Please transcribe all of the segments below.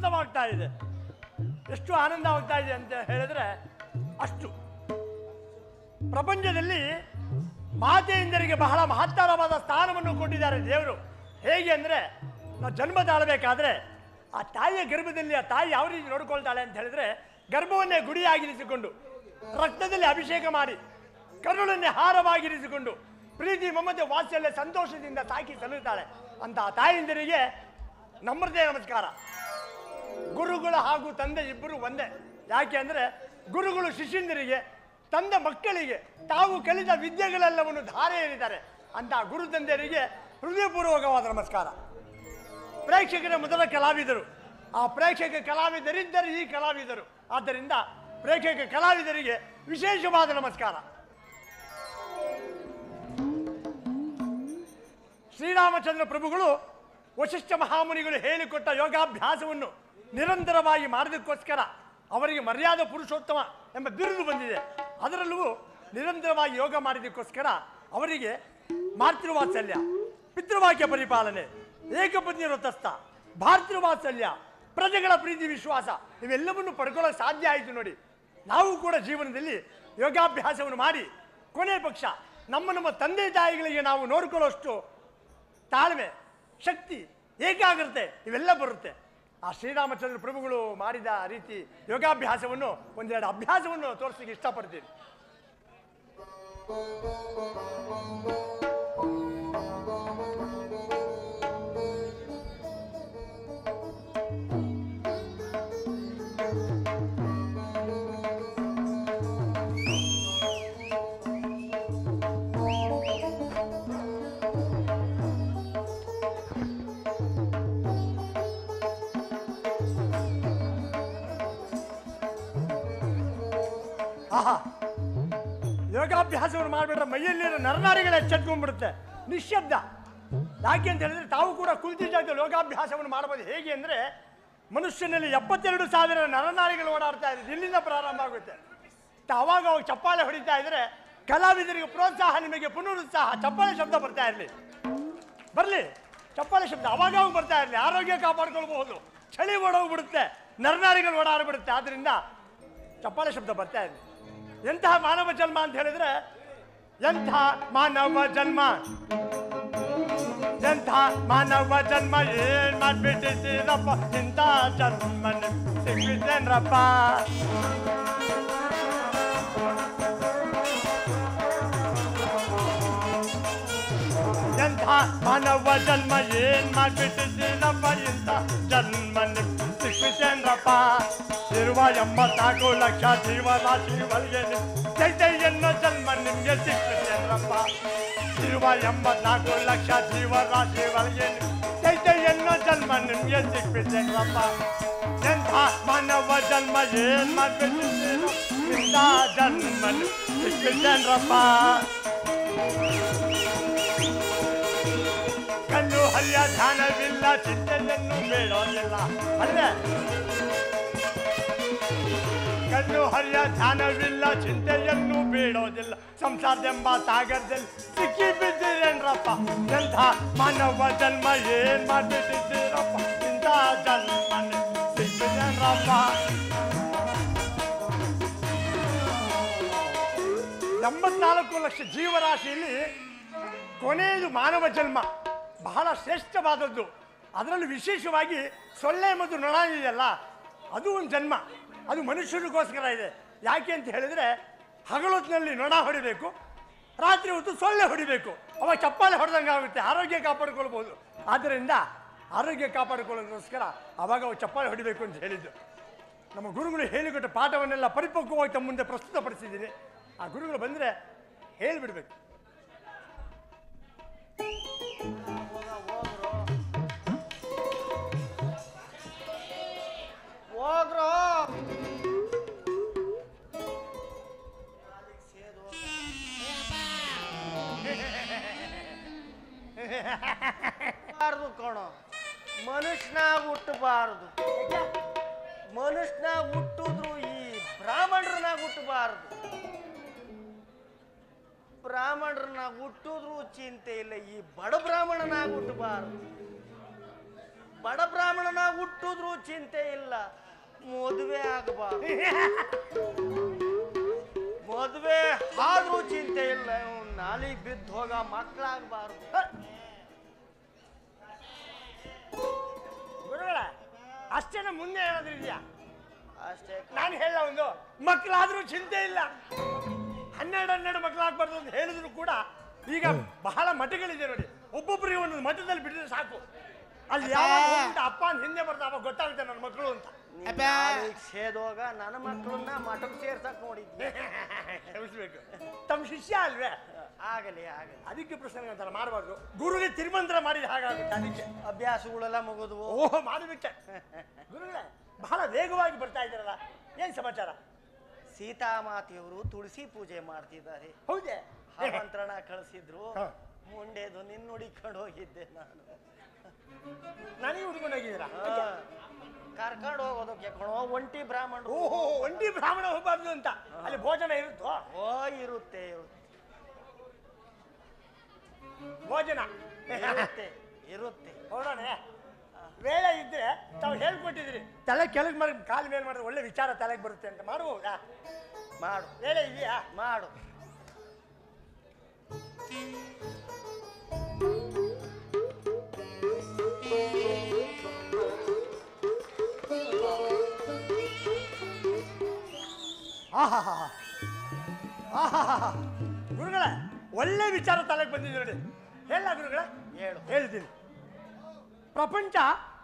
ಅಮೃತವಾಗ್ತಾ ಇದೆ. ಎಷ್ಟು ಆನಂದವಾಗ್ತಾ ಇದೆ ಅಂತ ಹೇಳಿದ್ರೆ ಅಷ್ಟು. ಪ್ರಪಂಚದಲ್ಲಿ ಮಾತೆಯಂದರಿಗೆ ಬಹಳ ಮಹತ್ತರವಾದ ಸ್ಥಾನವನ್ನು ಕೊಟ್ಟಿದ್ದಾರೆ ದೇವರು. ಹೇಗೆ ಅಂದರೆ, ನಾವು ಜನ್ಮ ತಾಳಬೇಕಾದ್ರೆ ಆ ತಾಯಿಯ ಗರ್ಭದಲ್ಲಿ ಆ ತಾಯಿ ಯಾವ ರೀತಿ ನೋಡ್ಕೊಳ್ತಾಳೆ ಅಂತ ಹೇಳಿದ್ರೆ, ಗರ್ಭವನ್ನೇ ಗುಡಿಯಾಗಿರಿಸಿಕೊಂಡು, ರಕ್ತದಲ್ಲಿ ಅಭಿಷೇಕ ಮಾಡಿ, ಕರುಳನ್ನೇ ಹಾರವಾಗಿರಿಸಿಕೊಂಡು, ಪ್ರೀತಿ ಮಮತೆ ವಾತ್ಸಲ್ಯ ಸಂತೋಷದಿಂದ ಸಾಕಿ ಸಲ್ಲುತ್ತಾಳೆ. ಅಂತ ಆ ತಾಯಿಯಂದರಿಗೆ ನಮ್ರತೆ ನಮಸ್ಕಾರ. ಗುರುಗಳು ಹಾಗೂ ತಂದೆ ಇಬ್ಬರು ಒಂದೇ. ಯಾಕೆ ಅಂದರೆ, ಗುರುಗಳು ಶಿಷ್ಯಂದರಿಗೆ, ತಂದೆ ಮಕ್ಕಳಿಗೆ ತಾವು ಕಲಿತ ವಿದ್ಯೆಗಳೆಲ್ಲವನ್ನು ಧಾರೆ ಎರಿದ್ದಾರೆ. ಅಂತ ಗುರು ತಂದೆಯರಿಗೆ ಹೃದಯಪೂರ್ವಕವಾದ ನಮಸ್ಕಾರ. ಪ್ರೇಕ್ಷಕರ ಮೊದಲ ಕಲಾವಿದರು, ಆ ಪ್ರೇಕ್ಷಕ ಕಲಾವಿದರಿದ್ದರೆ ಈ ಕಲಾವಿದರು. ಆದ್ದರಿಂದ ಪ್ರೇಕ್ಷಕ ಕಲಾವಿದರಿಗೆ ವಿಶೇಷವಾದ ನಮಸ್ಕಾರ. ಶ್ರೀರಾಮಚಂದ್ರ ಪ್ರಭುಗಳು ವಶಿಷ್ಠ ಮಹಾಮುನಿಗಳು ಹೇಳಿಕೊಟ್ಟ ಯೋಗಾಭ್ಯಾಸವನ್ನು ನಿರಂತರವಾಗಿ ಮಾಡೋದಕ್ಕೋಸ್ಕರ ಅವರಿಗೆ ಮರ್ಯಾದ ಪುರುಷೋತ್ತಮ ಎಂಬ ಬಿರುದು ಬಂದಿದೆ. ಅದರಲ್ಲೂ ನಿರಂತರವಾಗಿ ಯೋಗ ಮಾಡಿದ್ದಕ್ಕೋಸ್ಕರ ಅವರಿಗೆ ಮಾತೃವಾತ್ಸಲ್ಯ, ಪಿತೃವಾಕ್ಯ ಪರಿಪಾಲನೆ, ಏಕಪತ್ನಿ ವ್ರತಸ್ಥ, ಭಾತೃವಾತ್ಸಲ್ಯ, ಪ್ರಜೆಗಳ ಪ್ರೀತಿ ವಿಶ್ವಾಸ ಇವೆಲ್ಲವನ್ನು ಪಡ್ಕೊಳ್ಳೋಕೆ ಸಾಧ್ಯ ಆಯಿತು. ನೋಡಿ, ನಾವು ಕೂಡ ಜೀವನದಲ್ಲಿ ಯೋಗಾಭ್ಯಾಸವನ್ನು ಮಾಡಿ ಕೊನೆ ಪಕ್ಷ ನಮ್ಮ ತಂದೆ ತಾಯಿಗಳಿಗೆ ನಾವು ನೋಡ್ಕೊಳ್ಳೋಷ್ಟು ತಾಳ್ಮೆ, ಶಕ್ತಿ, ಏಕಾಗ್ರತೆ ಇವೆಲ್ಲ ಬರುತ್ತೆ. ಆ ಶ್ರೀರಾಮಚಂದ್ರ ಪ್ರಭುಗಳು ಮಾಡಿದ ರೀತಿ ಯೋಗಾಭ್ಯಾಸವನ್ನು ಒಂದೆರಡು ಅಭ್ಯಾಸವನ್ನು ತೋರಿಸಲಿಕ್ಕೆ ಇಷ್ಟಪಡ್ತೀನಿ. ಆಹಾ, ಯೋಗಾಭ್ಯಾಸವನ್ನು ಮಾಡಿಬಿಟ್ರೆ ಮೈಯಲ್ಲಿರೋ ನರನಾರಿಗಳೇ ಎಚ್ಚೆತ್ಕೊಂಡ್ಬಿಡುತ್ತೆ, ನಿಶ್ಶಬ್ದ. ಯಾಕೆ ಅಂತ ಹೇಳಿದ್ರೆ, ತಾವು ಕೂಡ ಕುಳಿತ ಜಾಗದಲ್ಲಿ ಯೋಗಾಭ್ಯಾಸವನ್ನು ಮಾಡಬಹುದು. ಹೇಗೆ ಅಂದರೆ, ಮನುಷ್ಯನಲ್ಲಿ 72,000 ನರನಾರಿಗಳು ಓಡಾಡ್ತಾ ಇದೆ. ಇಲ್ಲಿಂದ ಪ್ರಾರಂಭ ಆಗುತ್ತೆ. ಅವಾಗ ಚಪ್ಪಾಳೆ ಹೊಡಿತಾ ಇದ್ರೆ ಕಲಾವಿದರಿಗೆ ಪ್ರೋತ್ಸಾಹ, ನಿಮಗೆ ಪುನರುತ್ಸಾಹ. ಚಪ್ಪಾಳೆ ಶಬ್ದ ಬರ್ತಾ ಇರಲಿ, ಬರಲಿ ಚಪ್ಪಾಳೆ ಶಬ್ದ ಅವಾಗ ಬರ್ತಾ ಇರಲಿ. ಆರೋಗ್ಯ ಕಾಪಾಡ್ಕೊಳ್ಬಹುದು. ಚಳಿ ಓಡೋಗ್ಬಿಡುತ್ತೆ, ನರನಾರಿಗಳು ಓಡಾಡ್ಬಿಡುತ್ತೆ. ಆದ್ದರಿಂದ ಚಪ್ಪಾಳೆ ಶಬ್ದ ಬರ್ತಾ ಇರಲಿ. ಎಂತಹ ಮಾನವ ಜನ್ಮ ಅಂತ ಹೇಳಿದ್ರೆ, ಎಂಥ ಮಾನವ ಜನ್ಮ, ಎಂಥ ಮಾನವ ಜನ್ಮ, ಏನ್ ಮಾಡ್ಬಿಟ್ಟಿದ್ದೀರಪ್ಪ, ಇಂಥ ಜನ್ಮ ಸಿಕ್ಕಿದ್ದೇನ್ರಪ್ಪ. ಎಂಥ ಮಾನವ ಜನ್ಮ, ಏನ್ ಮಾಡ್ಬಿಟ್ಟಿದ್ದೀರಪ್ಪ, ಇಂಥ ಜನ್ಮ ಸಿಕ್ಕಿದ್ದೇನ್ರಪ್ಪ. ಇರುವ 84 ಲಕ್ಷ ಜೀವರಾಶಿ ಒಳಗೆ ಚೈತೈ ಎನ್ನೋ ಜನ್ಮ ನಿಮ್ಗೆ ಸಿಕ್ಕಿದ್ದೇನ್ರಪ್ಪ. ಇರುವ 84 ಲಕ್ಷ ಜೀವರಾಶಿ ಒಳಗೆ ಚೈತೈ ಎನ್ನೋ ಜನ್ಮ ನಿಮ್ಗೆ ಸಿಕ್ಕಿದ್ದೇನ್ರಪ್ಪ. ಎಂಥ ಮಾನವ ಜನ್ಮ, ಏನ್ ಮಾಡ್ಬಿಟ್ಟಿದ್ದೀರೋ, ಇಂಥ ಜನ್ಮ ಸಿಕ್ಕಿದ್ದೇನ್ರಪ್ಪ. ಕಣ್ಣು ಹರಿಯ ಧ್ಯಾನವಿಲ್ಲ, ಚಿಂತೆಯನ್ನು ಬೇಡೋದಿಲ್ಲ. ಅಲ್ಲೇ ಕಣ್ಣು ಹರಿಯ ಧ್ಯಾನವಿಲ್ಲ, ಚಿಂತೆಯನ್ನು ಬೇಡೋದಿಲ್ಲ. ಸಂಸಾರದೆಂಬ ಸಾಗರದಲ್ಲಿ ಸಿಕ್ಕಿ ಬಿದ್ದಿರೇನ್ರಪ್ಪ. ಎಂಥ ಮಾನವ ಜನ್ಮ, ಏನ್ ಮಾಡ್ಬಿಟ್ಟಿದ್ದೀರಪ್ಪ, ಇಂಥ ಜನ್ಮ ಸಿಕ್ಕಿದೇನ್ರಪ್ಪ. 84 ಲಕ್ಷ ಜೀವರಾಶಿಯಲ್ಲಿ ಕೊನೆಯದು ಮಾನವ ಜನ್ಮ, ಬಹಳ ಶ್ರೇಷ್ಠವಾದದ್ದು. ಅದರಲ್ಲೂ ವಿಶೇಷವಾಗಿ ಸೊಳ್ಳೆ ಮತ್ತು ನೊಣ ಇದೆಯಲ್ಲ, ಅದು ಒಂದು ಜನ್ಮ. ಅದು ಮನುಷ್ಯರಿಗೋಸ್ಕರ ಇದೆ. ಯಾಕೆ ಅಂತ ಹೇಳಿದರೆ, ಹಗಲೊತ್ತಿನಲ್ಲಿ ನೊಣ ಹೊಡಿಬೇಕು, ರಾತ್ರಿ ಹೊತ್ತು ಸೊಳ್ಳೆ ಹೊಡಿಬೇಕು. ಅವಾಗ ಚಪ್ಪಾಳೆ ಹೊಡೆದಂಗೆ ಆಗುತ್ತೆ, ಆರೋಗ್ಯ ಕಾಪಾಡಿಕೊಳ್ಬೋದು. ಆದ್ದರಿಂದ ಆರೋಗ್ಯ ಕಾಪಾಡಿಕೊಳ್ಳೋದಕ್ಕೋಸ್ಕರ ಅವಾಗ ಅವು ಚಪ್ಪಾಳೆ ಹೊಡಿಬೇಕು ಅಂತ ಹೇಳಿದ್ದು. ನಮ್ಮ ಗುರುಗಳು ಹೇಳಿಕೊಟ್ಟ ಪಾಠವನ್ನೆಲ್ಲ ಪರಿಪಕ್ವವಾಗಿ ತಮ್ಮ ಮುಂದೆ ಪ್ರಸ್ತುತಪಡಿಸಿದ್ದೀನಿ. ಆ ಗುರುಗಳು ಬಂದರೆ ಹೇಳಿಬಿಡ್ಬೇಕು. ಹೋಗ್ರೋ ಕಣೋ, ಮನುಷ್ಯನಾಗ ಹುಟ್ಟಬಾರದು. ಮನುಷ್ಯನಾಗ ಹುಟ್ಟಿದ್ರು ಈ ಬ್ರಾಹ್ಮಣರನ್ನಾಗ ಹುಟ್ಟಬಾರದು. ಬ್ರಾಹ್ಮಣರನ್ನಾಗ ಹುಟ್ಟಿದ್ರು ಚಿಂತೆ ಇಲ್ಲ, ಈ ಬಡ ಬ್ರಾಹ್ಮಣನಾಗ ಹುಟ್ಟಬಾರದು. ಬಡ ಬ್ರಾಹ್ಮಣನಾಗಿ ಹುಟ್ಟಿದ್ರು ಚಿಂತೆ ಇಲ್ಲ, ಮದುವೆ ಆಗಬಾರ್ದು. ಮದುವೆ ಆದ್ರೂ ಚಿಂತೆ ಇಲ್ಲ, ನಾಲಿಗೆ ಬಿದ್ದು ಹೋಗ ಮಕ್ಕಳಾಗಬಾರ್ದು. ಗುರುಗಳ ಅಷ್ಟೇನ ಮುಂದೆ ಏನಾದ್ರೂ ಇದೆಯಾ? ಅಷ್ಟೇ. ನಾನು ಹೇಳ ಒಂದು ಮಕ್ಕಳಾದ್ರೂ ಚಿಂತೆ ಇಲ್ಲ, 12 ಮಕ್ಕಳಾಗ್ಬಾರ್ದು ಅಂತ ಹೇಳಿದ್ರು ಕೂಡ ಈಗ ಬಹಳ ಮಠಗಳಿದೆ ನೋಡಿ, ಒಬ್ಬೊಬ್ಬರಿಗೆ ಒಂದೊಂದು ಮಠದಲ್ಲಿ ಬಿಟ್ಟರೆ ಸಾಕು, ಅಲ್ಲಿ ಯಾವ ಅಪ್ಪ ಅಂತ ಹಿಂದೆ ಬರ್ತಾವ ಗೊತ್ತಾಗುತ್ತೆ ನನ್ನ ಮಕ್ಕಳು ಅಂತ. ಸೇದೋಗ ನನ್ನ ಮಕ್ಕಳನ್ನ ಮಠಕ್ಕೆ ಸೇರ್ಸಕ್ ನೋಡಿದ್ದೆ. ಕ್ಷಮಿಸ್ಬೇಕು, ತಮ್ಮ ಶಿಷ್ಯ ಅಲ್ವೇ? ಆಗಲಿ ಆಗಲಿ, ಅದಕ್ಕೆ ಪ್ರಶ್ನೆ ಅಂತಾರ ಮಾಡಬಾರ್ದು, ಗುರುಗೆ ತಿರುಮಂತ್ರ ಮಾಡಿದ ಹಾಗಾಗುತ್ತೆ. ಅದಕ್ಕೆ ಅಭ್ಯಾಸಗಳೆಲ್ಲ ಮುಗಿದ್ವು. ಓಹ್ ಮಾಡಿಬಿಟ್ಟೆ. ಗುರುಗಳೇ ಬಹಳ ವೇಗವಾಗಿ ಬರ್ತಾ ಇದ್ದಾರಲ್ಲ, ಏನ್ ಸಮಾಚಾರ? ಸೀತಾಮಾತೆಯವರು ತುಳಸಿ ಪೂಜೆ ಮಾಡ್ತಿದ್ದಾರೆ. ಹೌದೇ? ಆಮಂತ್ರಣ ಕಳಿಸಿದ್ರು, ಮುಂಡೆದು ನಿನ್ನ ಹುಡಿಕೊಂಡು ಹೋಗಿದ್ದೆ ನಾನು. ನನಗೆ ಹುಡ್ಕೊಂಡು ಹೋಗಿದ್ದೀರಾ? ಕರ್ಕೊಂಡು ಹೋಗೋದಕ್ಕೆ ಕಣೋ, ಒಂಟಿ ಬ್ರಾಹ್ಮಣ. ಓಹೋ, ಒಂಟಿ ಬ್ರಾಹ್ಮಣ ಹೋಗ್ಬಾರ್ದು ಅಂತ ಅಲ್ಲಿ ಭೋಜನ ಇರುತ್ತೋ? ಓ ಇರುತ್ತೆ ಇರುತ್ತೆ ಭೋಜನ ಇರುತ್ತೆ ಇರುತ್ತೆ. ನೋಡೋಣ, ವೇಳೆ ಇದ್ರೆ ತಾವು ಹೇಳ್ಕೊಟ್ಟಿದ್ರಿ ತಲೆ ಕೆಳಗೆ ಮಾಡಿ ಕಾಲ ಮೇಲೆ ಮಾಡಿದ್ರೆ ಒಳ್ಳೆ ವಿಚಾರ ತಲೆಗೆ ಬರುತ್ತೆ ಅಂತ. ಮಾಡುವುದಾ? ಮಾಡು. ವೇಳೆ ಇದೆಯಾ? ಮಾಡು. ಗುರುಗಳೇ ಒಳ್ಳೆ ವಿಚಾರ ತಲೆಗೆ ಬಂದಿದೆ ನೋಡಿ. ಹೇಳ ಗುರುಗಳೇ. ಹೇಳು. ಹೇಳ್ತೀನಿ. ಪ್ರಪಂಚ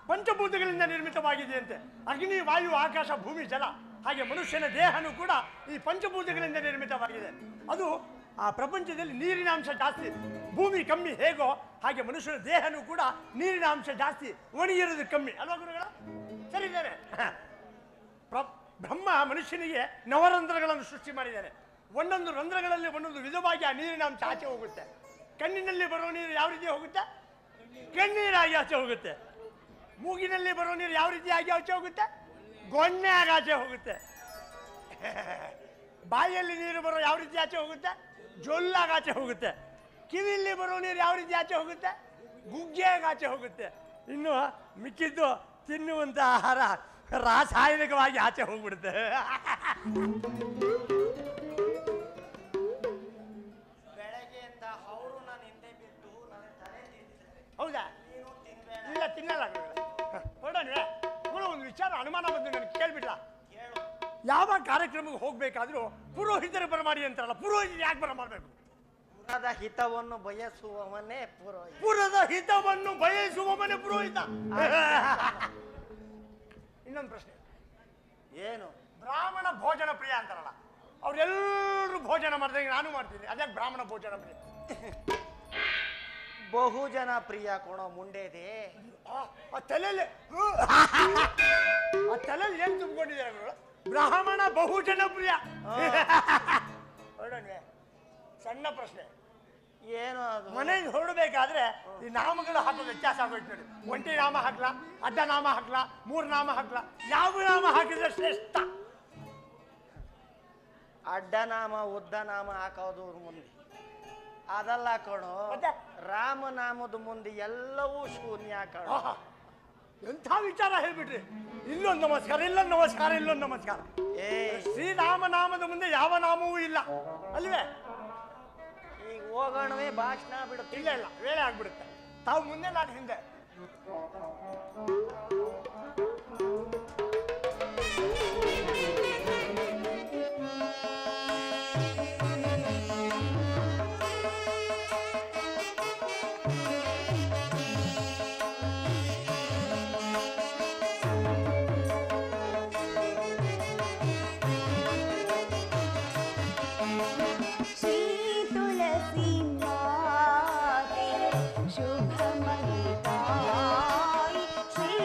ಪಂಚಭೂತಗಳಿಂದ ನಿರ್ಮಿತವಾಗಿದೆ ಅಂತೆ. ಅಗ್ನಿ, ವಾಯು, ಆಕಾಶ, ಭೂಮಿ, ಜಲ, ಹಾಗೆ ಮನುಷ್ಯನ ದೇಹನೂ ಕೂಡ ಈ ಪಂಚಭೂತಗಳಿಂದ ನಿರ್ಮಿತವಾಗಿದೆ. ಅದು ಆ ಪ್ರಪಂಚದಲ್ಲಿ ನೀರಿನ ಅಂಶ ಜಾಸ್ತಿ, ಭೂಮಿ ಕಮ್ಮಿ ಹೇಗೋ ಹಾಗೆ ಮನುಷ್ಯನ ದೇಹನೂ ಕೂಡ ನೀರಿನ ಅಂಶ ಜಾಸ್ತಿ, ಒಣಗಿರೋದು ಕಮ್ಮಿ ಅಲ್ವಾ ಗುರುಗಳ? ಸರಿ ಇದ್ದೇನೆ. ಬ್ರಹ್ಮ ಮನುಷ್ಯನಿಗೆ ನವರಂಧ್ರಗಳನ್ನು ಸೃಷ್ಟಿ ಮಾಡಿದ್ದಾನೆ. ಒಂದೊಂದು ರಂಧ್ರಗಳಲ್ಲಿ ಒಂದೊಂದು ವಿಧವಾಗಿ ಆ ನೀರಿನ ಅಂಶ ಆಚೆ ಹೋಗುತ್ತೆ. ಕಣ್ಣಿನಲ್ಲಿ ಬರೋ ನೀರು ಯಾವ ರೀತಿ ಹೋಗುತ್ತೆ? ಕಣ್ಣೀರಾಗಿ ಆಚೆ ಹೋಗುತ್ತೆ. ಮೂಗಿನಲ್ಲಿ ಬರೋ ನೀರು ಯಾವ ರೀತಿಯಾಗಿ ಆಚೆ ಹೋಗುತ್ತೆ? ಗೊಣ್ಣೆಯಾಗಿ ಆಚೆ ಹೋಗುತ್ತೆ. ಬಾಯಲ್ಲಿ ನೀರು ಬರೋ ಯಾವ ರೀತಿ ಆಚೆ ಹೋಗುತ್ತೆ? ಜೊಲ್ಲಾಗಿ ಆಚೆ ಹೋಗುತ್ತೆ. ಕಿವಿಯಲ್ಲಿ ಬರೋ ನೀರು ಯಾವ ರೀತಿ ಆಚೆ ಹೋಗುತ್ತೆ? ಗುಗ್ಗೆಯಾಗಿ ಆಚೆ ಹೋಗುತ್ತೆ. ಇನ್ನು ಮಿಕ್ಕಿದ್ದು ತಿನ್ನುವಂಥ ಆಹಾರ ರಾಸಾಯನಿಕವಾಗಿ ಆಚೆ ಹೋಗ್ಬಿಡುತ್ತೆ. ಬೆಳಗ್ಗೆಯಿಂದ ಅವರು ನನ್ನ ಹಿಂದೆ ಬಿಟ್ಟು ನನ್ನ ತಲೆ ತಿಂದಿದ್ದಾರೆ. ಹೌದಾ? ನೀನು ತಿನ್ಬೇಡ. ಇಲ್ಲ ತಿನ್ನಲ್ಲ. ಹೊರಡೋಣ. ಒಂದು ವಿಚಾರ ಅನುಮಾನ ಬಂದು ನನಗೆ ಕೇಳ್ಬಿಟ್ಟ. ಕೇಳು. ಯಾವ ಕಾರ್ಯಕ್ರಮಕ್ಕೆ ಹೋಗ್ಬೇಕಾದ್ರೂ ಪುರೋಹಿತರ ಬರಮಾಡಿ ಅಂತಾರಲ್ಲ, ಪುರೋಹಿತರು ಯಾಕೆ ಬರಮಾಡಬೇಕು? ಪುರದ ಹಿತವನ್ನು ಬಯಸುವವನೇ ಪುರೋಹಿತ. ಪುರದ ಹಿತವನ್ನು ಬಯಸುವವನೇ ಪುರೋಹಿತ. ಇನ್ನೊಂದು ಪ್ರಶ್ನೆ. ಏನು? ಬ್ರಾಹ್ಮಣ ಭೋಜನ ಪ್ರಿಯ ಅಂತಾರಲ್ಲ, ಅವ್ರೆಲ್ಲರೂ ಭೋಜನ ಮಾಡಿದಂಗೆ ನಾನು ಮಾಡ್ತೀನಿ, ಅದ್ಯಾಕೆ ಬ್ರಾಹ್ಮಣ ಭೋಜನ ಪ್ರಿಯ? ಬಹುಜನ ಪ್ರಿಯ ಕೊಣೋ ಮುಂಡೆದೆ. ಆ ತಲೆಯಲ್ಲಿ ಏನ್ ತುಂಬಿಕೊಂಡಿದ್ದಾರೆ? ಬ್ರಾಹ್ಮಣ ಬಹುಜನ ಪ್ರಿಯ. ಹೊರಡೋಣ. ಸಣ್ಣ ಪ್ರಶ್ನೆ. ಏನು ಅದು? ಮನೆಯಿಂದ ಹೊರಡಬೇಕಾದ್ರೆ ಈ ನಾಮಗಳು ಹಾಕೋದು ವ್ಯತ್ಯಾಸ ಆಗೋಯ್ತು ನೋಡಿ. ಒಂಟಿ ನಾಮ ಹಾಕ್ಲಾ, ಅಡ್ಡ ನಾಮ ಹಾಕ್ಲಾ, 3 ನಾಮ ಹಾಕ್ಲಾ, ಯಾವ ನಾಮ ಹಾಕಿದ್ರೆ ಶ್ರೇಷ್ಠ? ಅಡ್ಡನಾಮ ಉದ್ದನಾಮ ಹಾಕೋದು ಮುಂದೆ ಅದಲ್ಲ ಕಣೋ. ಮತ್ತೆ? ರಾಮನಾಮದ ಮುಂದೆ ಎಲ್ಲವೂ ಶೂನ್ಯ ಕಣೋ. ಎಂಥ ವಿಚಾರ ಹೇಳ್ಬಿಟ್ರಿ. ಇಲ್ಲೊಂದು ನಮಸ್ಕಾರ, ಇಲ್ಲೊಂದು ನಮಸ್ಕಾರ, ಇಲ್ಲೊಂದು ನಮಸ್ಕಾರ. ಶ್ರೀರಾಮನಾಮದ ಮುಂದೆ ಯಾವ ನಾಮವೂ ಇಲ್ಲ ಅಲ್ವೇ? ಈಗ ಹೋಗೋಣವೇ ಭಾಷಣ ಬಿಡುತ್ತೆ. ಇಲ್ಲ ಇಲ್ಲ, ವೇಳೆ ಆಗ್ಬಿಡುತ್ತೆ. ತಾವು ಮುಂದೆ, ನಾನು ಹಿಂದೆ. शुभ मंगल श्री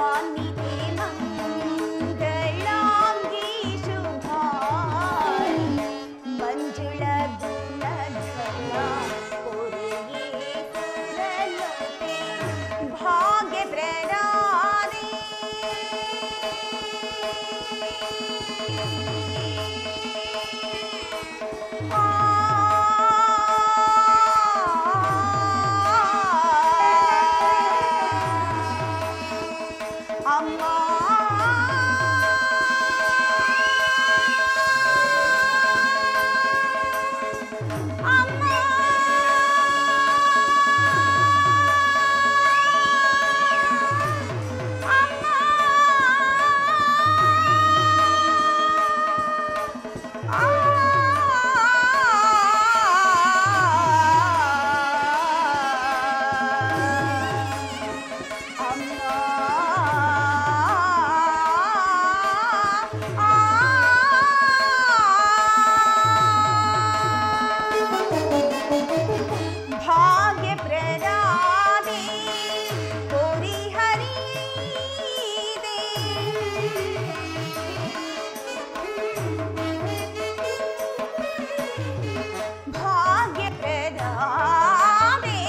ಮಾನ್ನಿತೆ ಮಂಗಳಾಂಗಿ ಶುಭಾನಿ ಮಂಜುಳ ಗುಣಧರ್ಮ ಪುರಿಯೇಶ್ವರನುತೆ ಭಾಗ್ಯ ಪ್ರದಾನೆ ಅಮ್ಮ ಭಾಗ್ಯ ಪ್ರದಾದೆ ಕೋರಿ ಹರಿದೆ ಭಾಗ್ಯ ಪ್ರದಾದೆ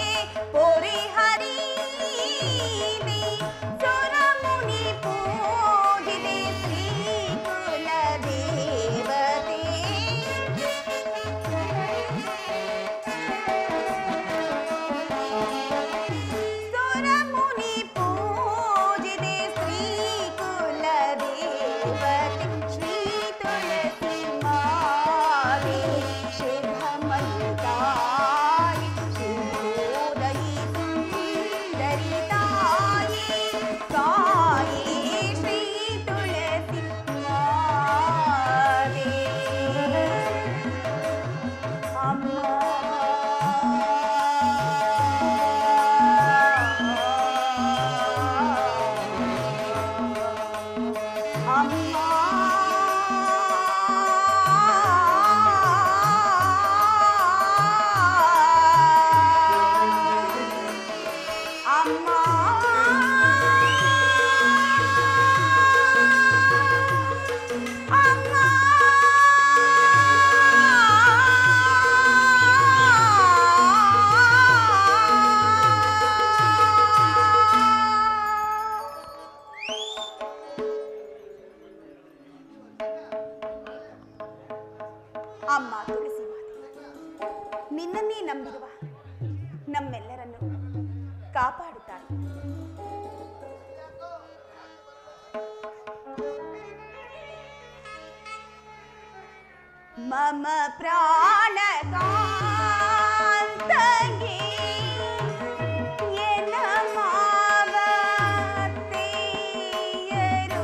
ಕೋರಿ ಹರಿದೆ ಸುರಮುನಿ ಪೂಜಿದೆ ಶ್ರೀ ಕುಲ ದೇವತೆ ಸುರಮುನಿ ಪೂಜಿದೆ ಶ್ರೀ ಕುಲ ದೇವತೆ ಶ್ರೀ ತುಳಸಿ ಮಾತೆ ಶುಭಮಯುತಾಯಿ ಶುಭೋದಯಿ ಸುಂದರಿ ತಾಯಿ ತಾಯಿ ಶ್ರೀ ತುಳಸಿ ಮಾತೆ ಅಮ್ಮ ತುಳಸಿ ಮಾತೆ ನಿನ್ನನ್ನೇ ನಂಬಿರುವ ನಮ್ಮೆಲ್ಲರನ್ನು ಕಾಪಾಡುತ್ತಾಳೆ. ಮಮ ಪ್ರಾಣ ಕಾಂತಗೆ ಎನ್ನ ಮಾವತೆಯರು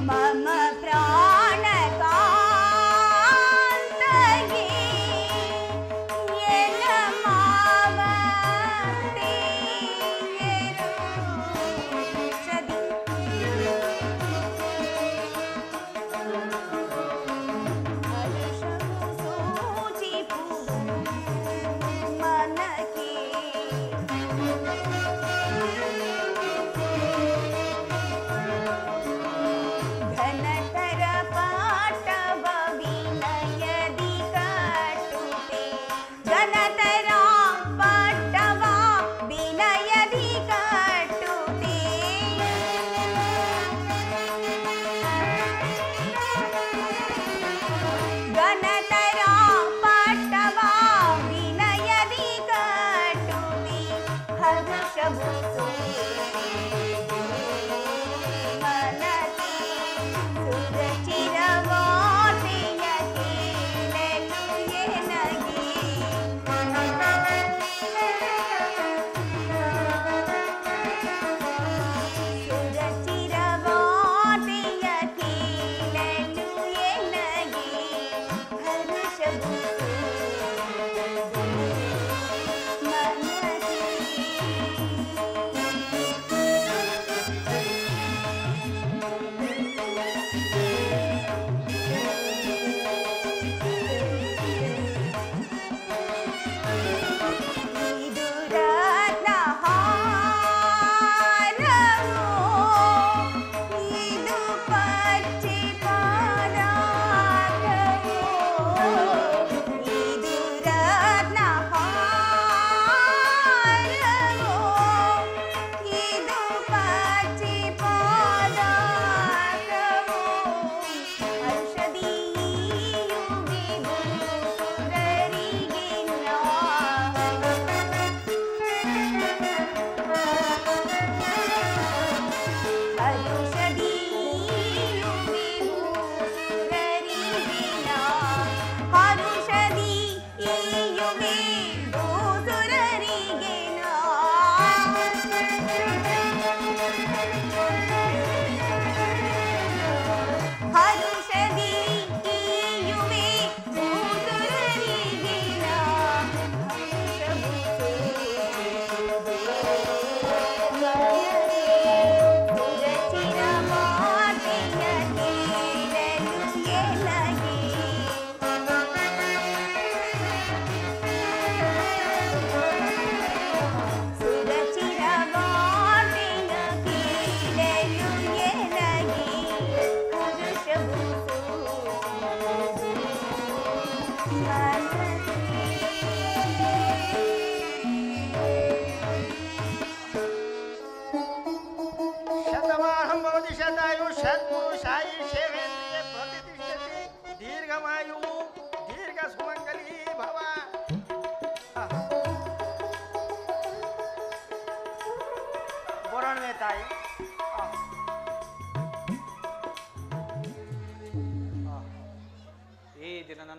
ಮಮ ಪ್ರಾಣ ಕಾಂತಗೆ ಎನ್ನ ಮಾವತೆಯರು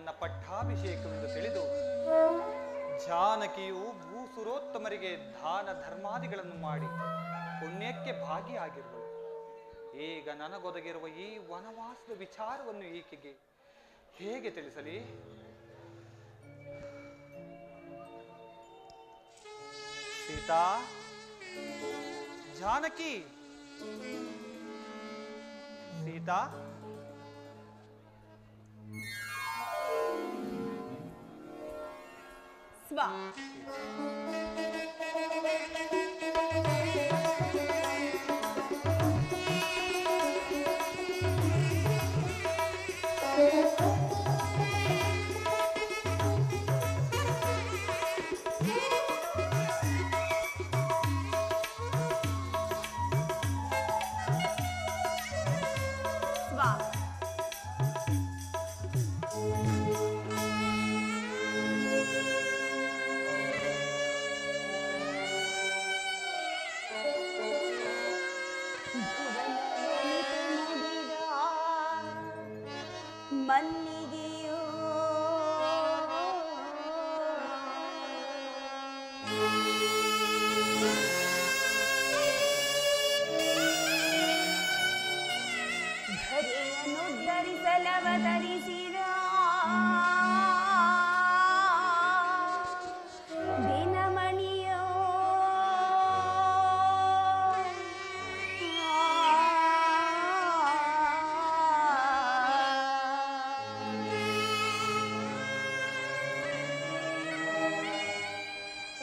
ನನ್ನ ಪಟ್ಟಾಭಿಷೇಕವೆಂದು ತಿಳಿದು ಜಾನಕಿಯು ಭೂಸುರೋತ್ತಮರಿಗೆ ದಾನ ಧರ್ಮಾದಿಗಳನ್ನು ಮಾಡಿ ಪುಣ್ಯಕ್ಕೆ ಭಾಗಿಯಾಗಿರುವಳು. ಈಗ ನನಗೊದಗಿರುವ ಈ ವನವಾಸದ ವಿಚಾರವನ್ನು ಈಕೆಗೆ ಹೇಗೆ ತಿಳಿಸಲಿ? ಸೀತಾ, ಜಾನಕಿ, ಸೀತಾ, ಸ್ವಾ ಮಲ್ಲಿಗೆಯೋ ಧರೆಯನ್ನು ಧರಿಸಲವತರಿಸಿದ ದಿನಮಣಿಯೋ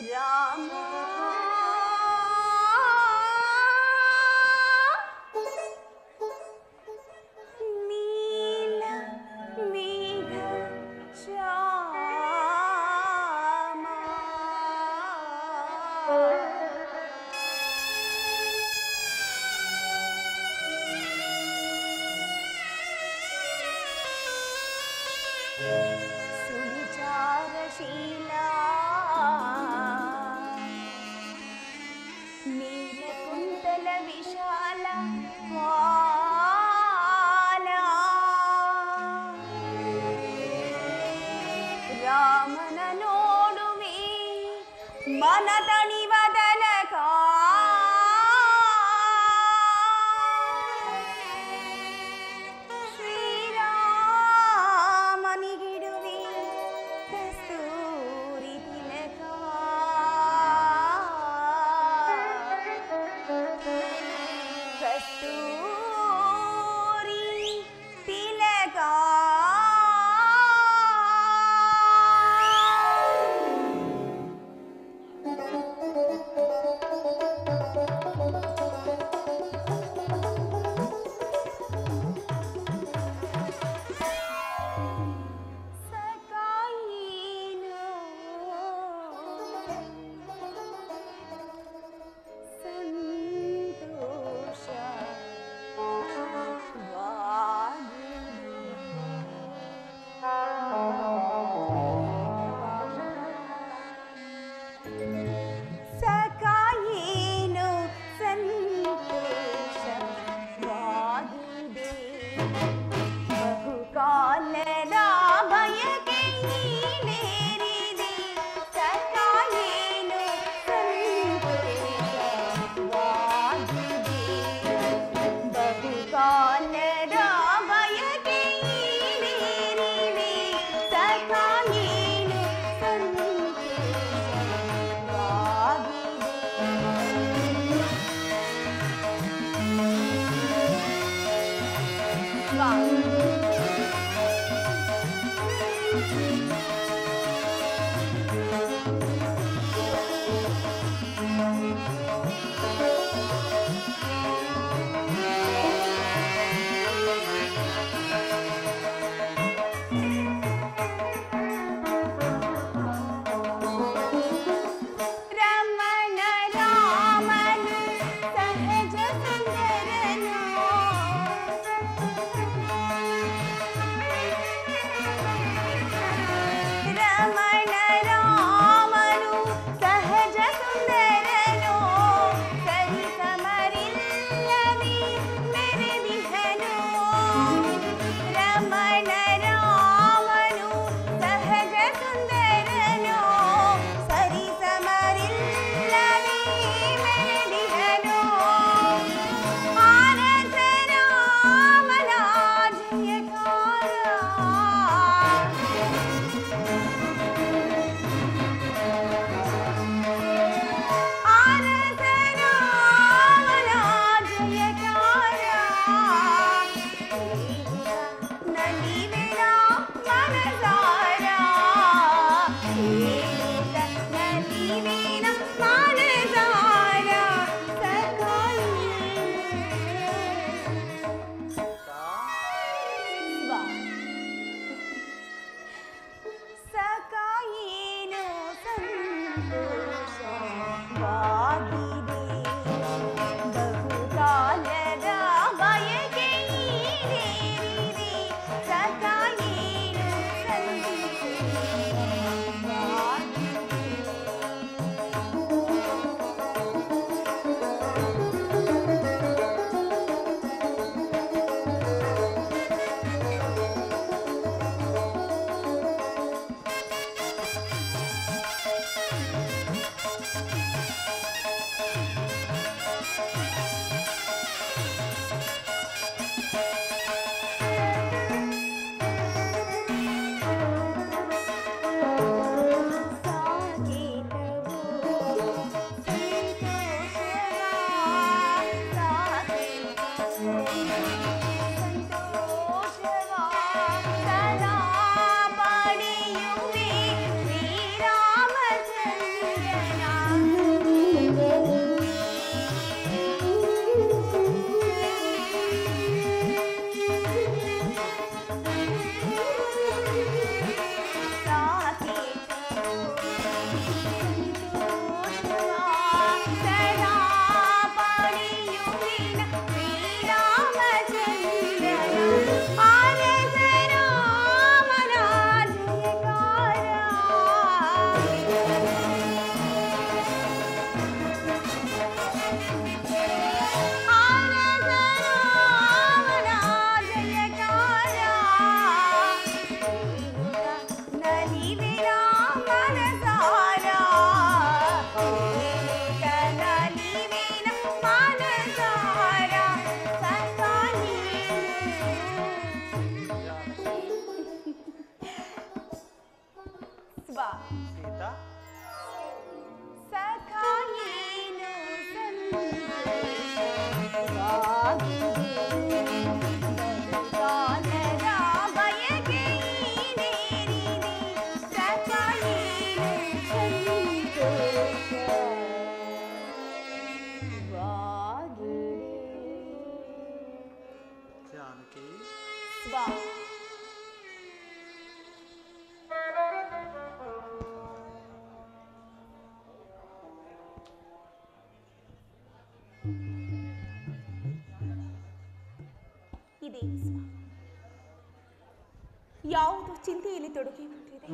ರಾಮ ನೀಲ ಮೇಘ ಶ್ಯಾಮ ಸುವಿಚಾರಶೀಲ ನೀಲಕುಂತಲ ವಿಶಾಲ ವಾಲ ರಾಮನ ನೋಡುವೆ ಮನ ತಣಿವದನಕ ಶ್ರೀರಾಮನಿಗಿಡುವೆ ಕಸ್ತೂರಿ ತಿಲಕ ಕಸ್ತೂರಿ ತಿಲಕ ಸಂತೋಷವಾಗಿದೆ ಬಹುಕಾಲದ ಬಯಕೆ ಈಡೇರಿದೆ ಸದಾ ಏನು ಸೀತಾ ಜಾನಕಿ ಇದೇನು ಸ್ವ ಯಾವುದು ಚಿಂತೆಯಲ್ಲಿ ತೊಡಗಿಬಿಟ್ಟಿದೆ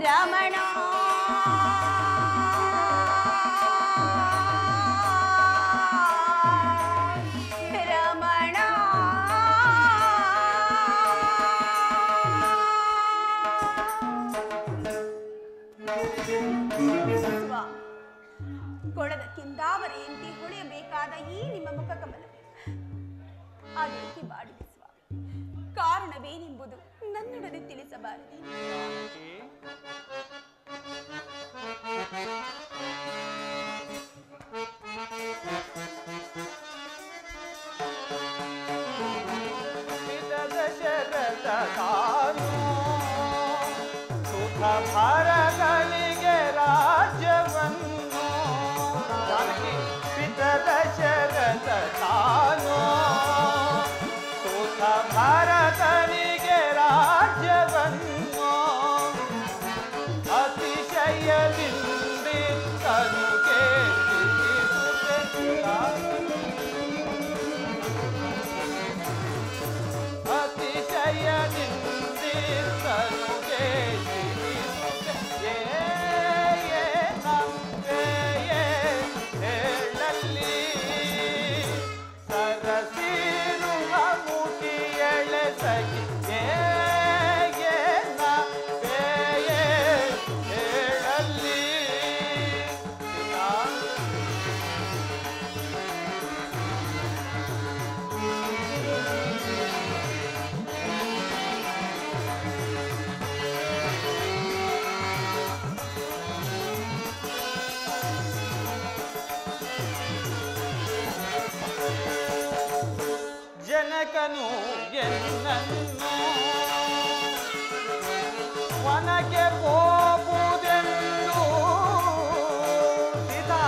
ರಮಣ ರಮಣ ಕೊಳದ ಕೆಂದಾವರೆಯಂತೆ ಹೊಳೆಯಬೇಕಾದ ಈ ನಿಮ್ಮ ಮುಖ ಕಮಲವೇ ಅದೇಕೆ ಬಾಡಿದೆ ಸ್ವಾಮಿ? ಕಾರಣವೇನೆಂಬುದು ನನ್ನೊಡನೆ ತಿಳಿಸಬಾರದೆ? ಶರತ ತಾನು ಸುಖ ಭರತನಿಗೆ ರಾಜ್ಯವನ್ನು ಪಿತದ ಶರತ ತಾನು ಸುಖ ಭರತನಿಗೆ ರಾಜ್ಯವನ್ನು ಅತಿಶಯದಿಂದಿತ್ತನು ಜನಕನು ಎನ್ನನ್ನು ವನಕ್ಕೆ ಹೋಗುವುದೆಂದು ಸೀತಾ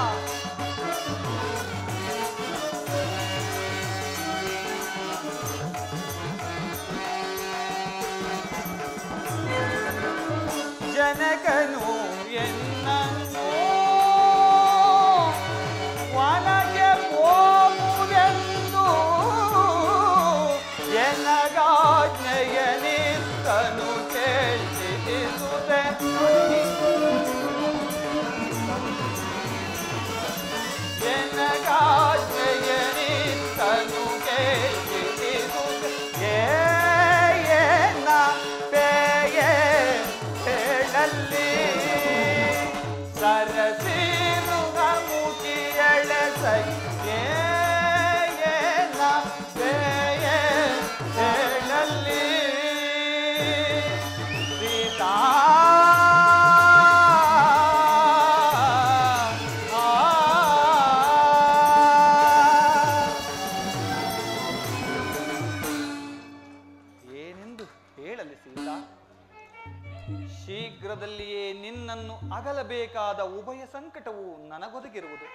ಜನಕನು ಎನ್ನನ್ನು ವನಕ್ಕೆ ಹೋಗುವುದೆಂದು ಎನ್ನಗಾಜ್ಞೆಯನಿತ್ತನು ಕೇಳಿಸುತ್ತೆ ಎನ್ನಗಾಜ್ಞೆಯನಿತ್ತನು ಕೇಳಿಸುತ್ತೆ ಏನ ಪೇಯೆ ಹೇಳಲ್ಲಿ ಸರಸಿರು ಮುಖಿಯಳ ಸೈ ಏನ ಪೇಯೆ ಹೇಳಲ್ಲಿ ಸೀತಾ ಏನೆಂದು ಹೇಳಲಿ ಸೀತಾ? ಶೀಘ್ರದಲ್ಲಿಯೇ ನಿನ್ನನ್ನು ಅಗಲಬೇಕಾದ ಉಭಯ ಸಂಕಟವು ನನಗೊದಗಿರುವುದು.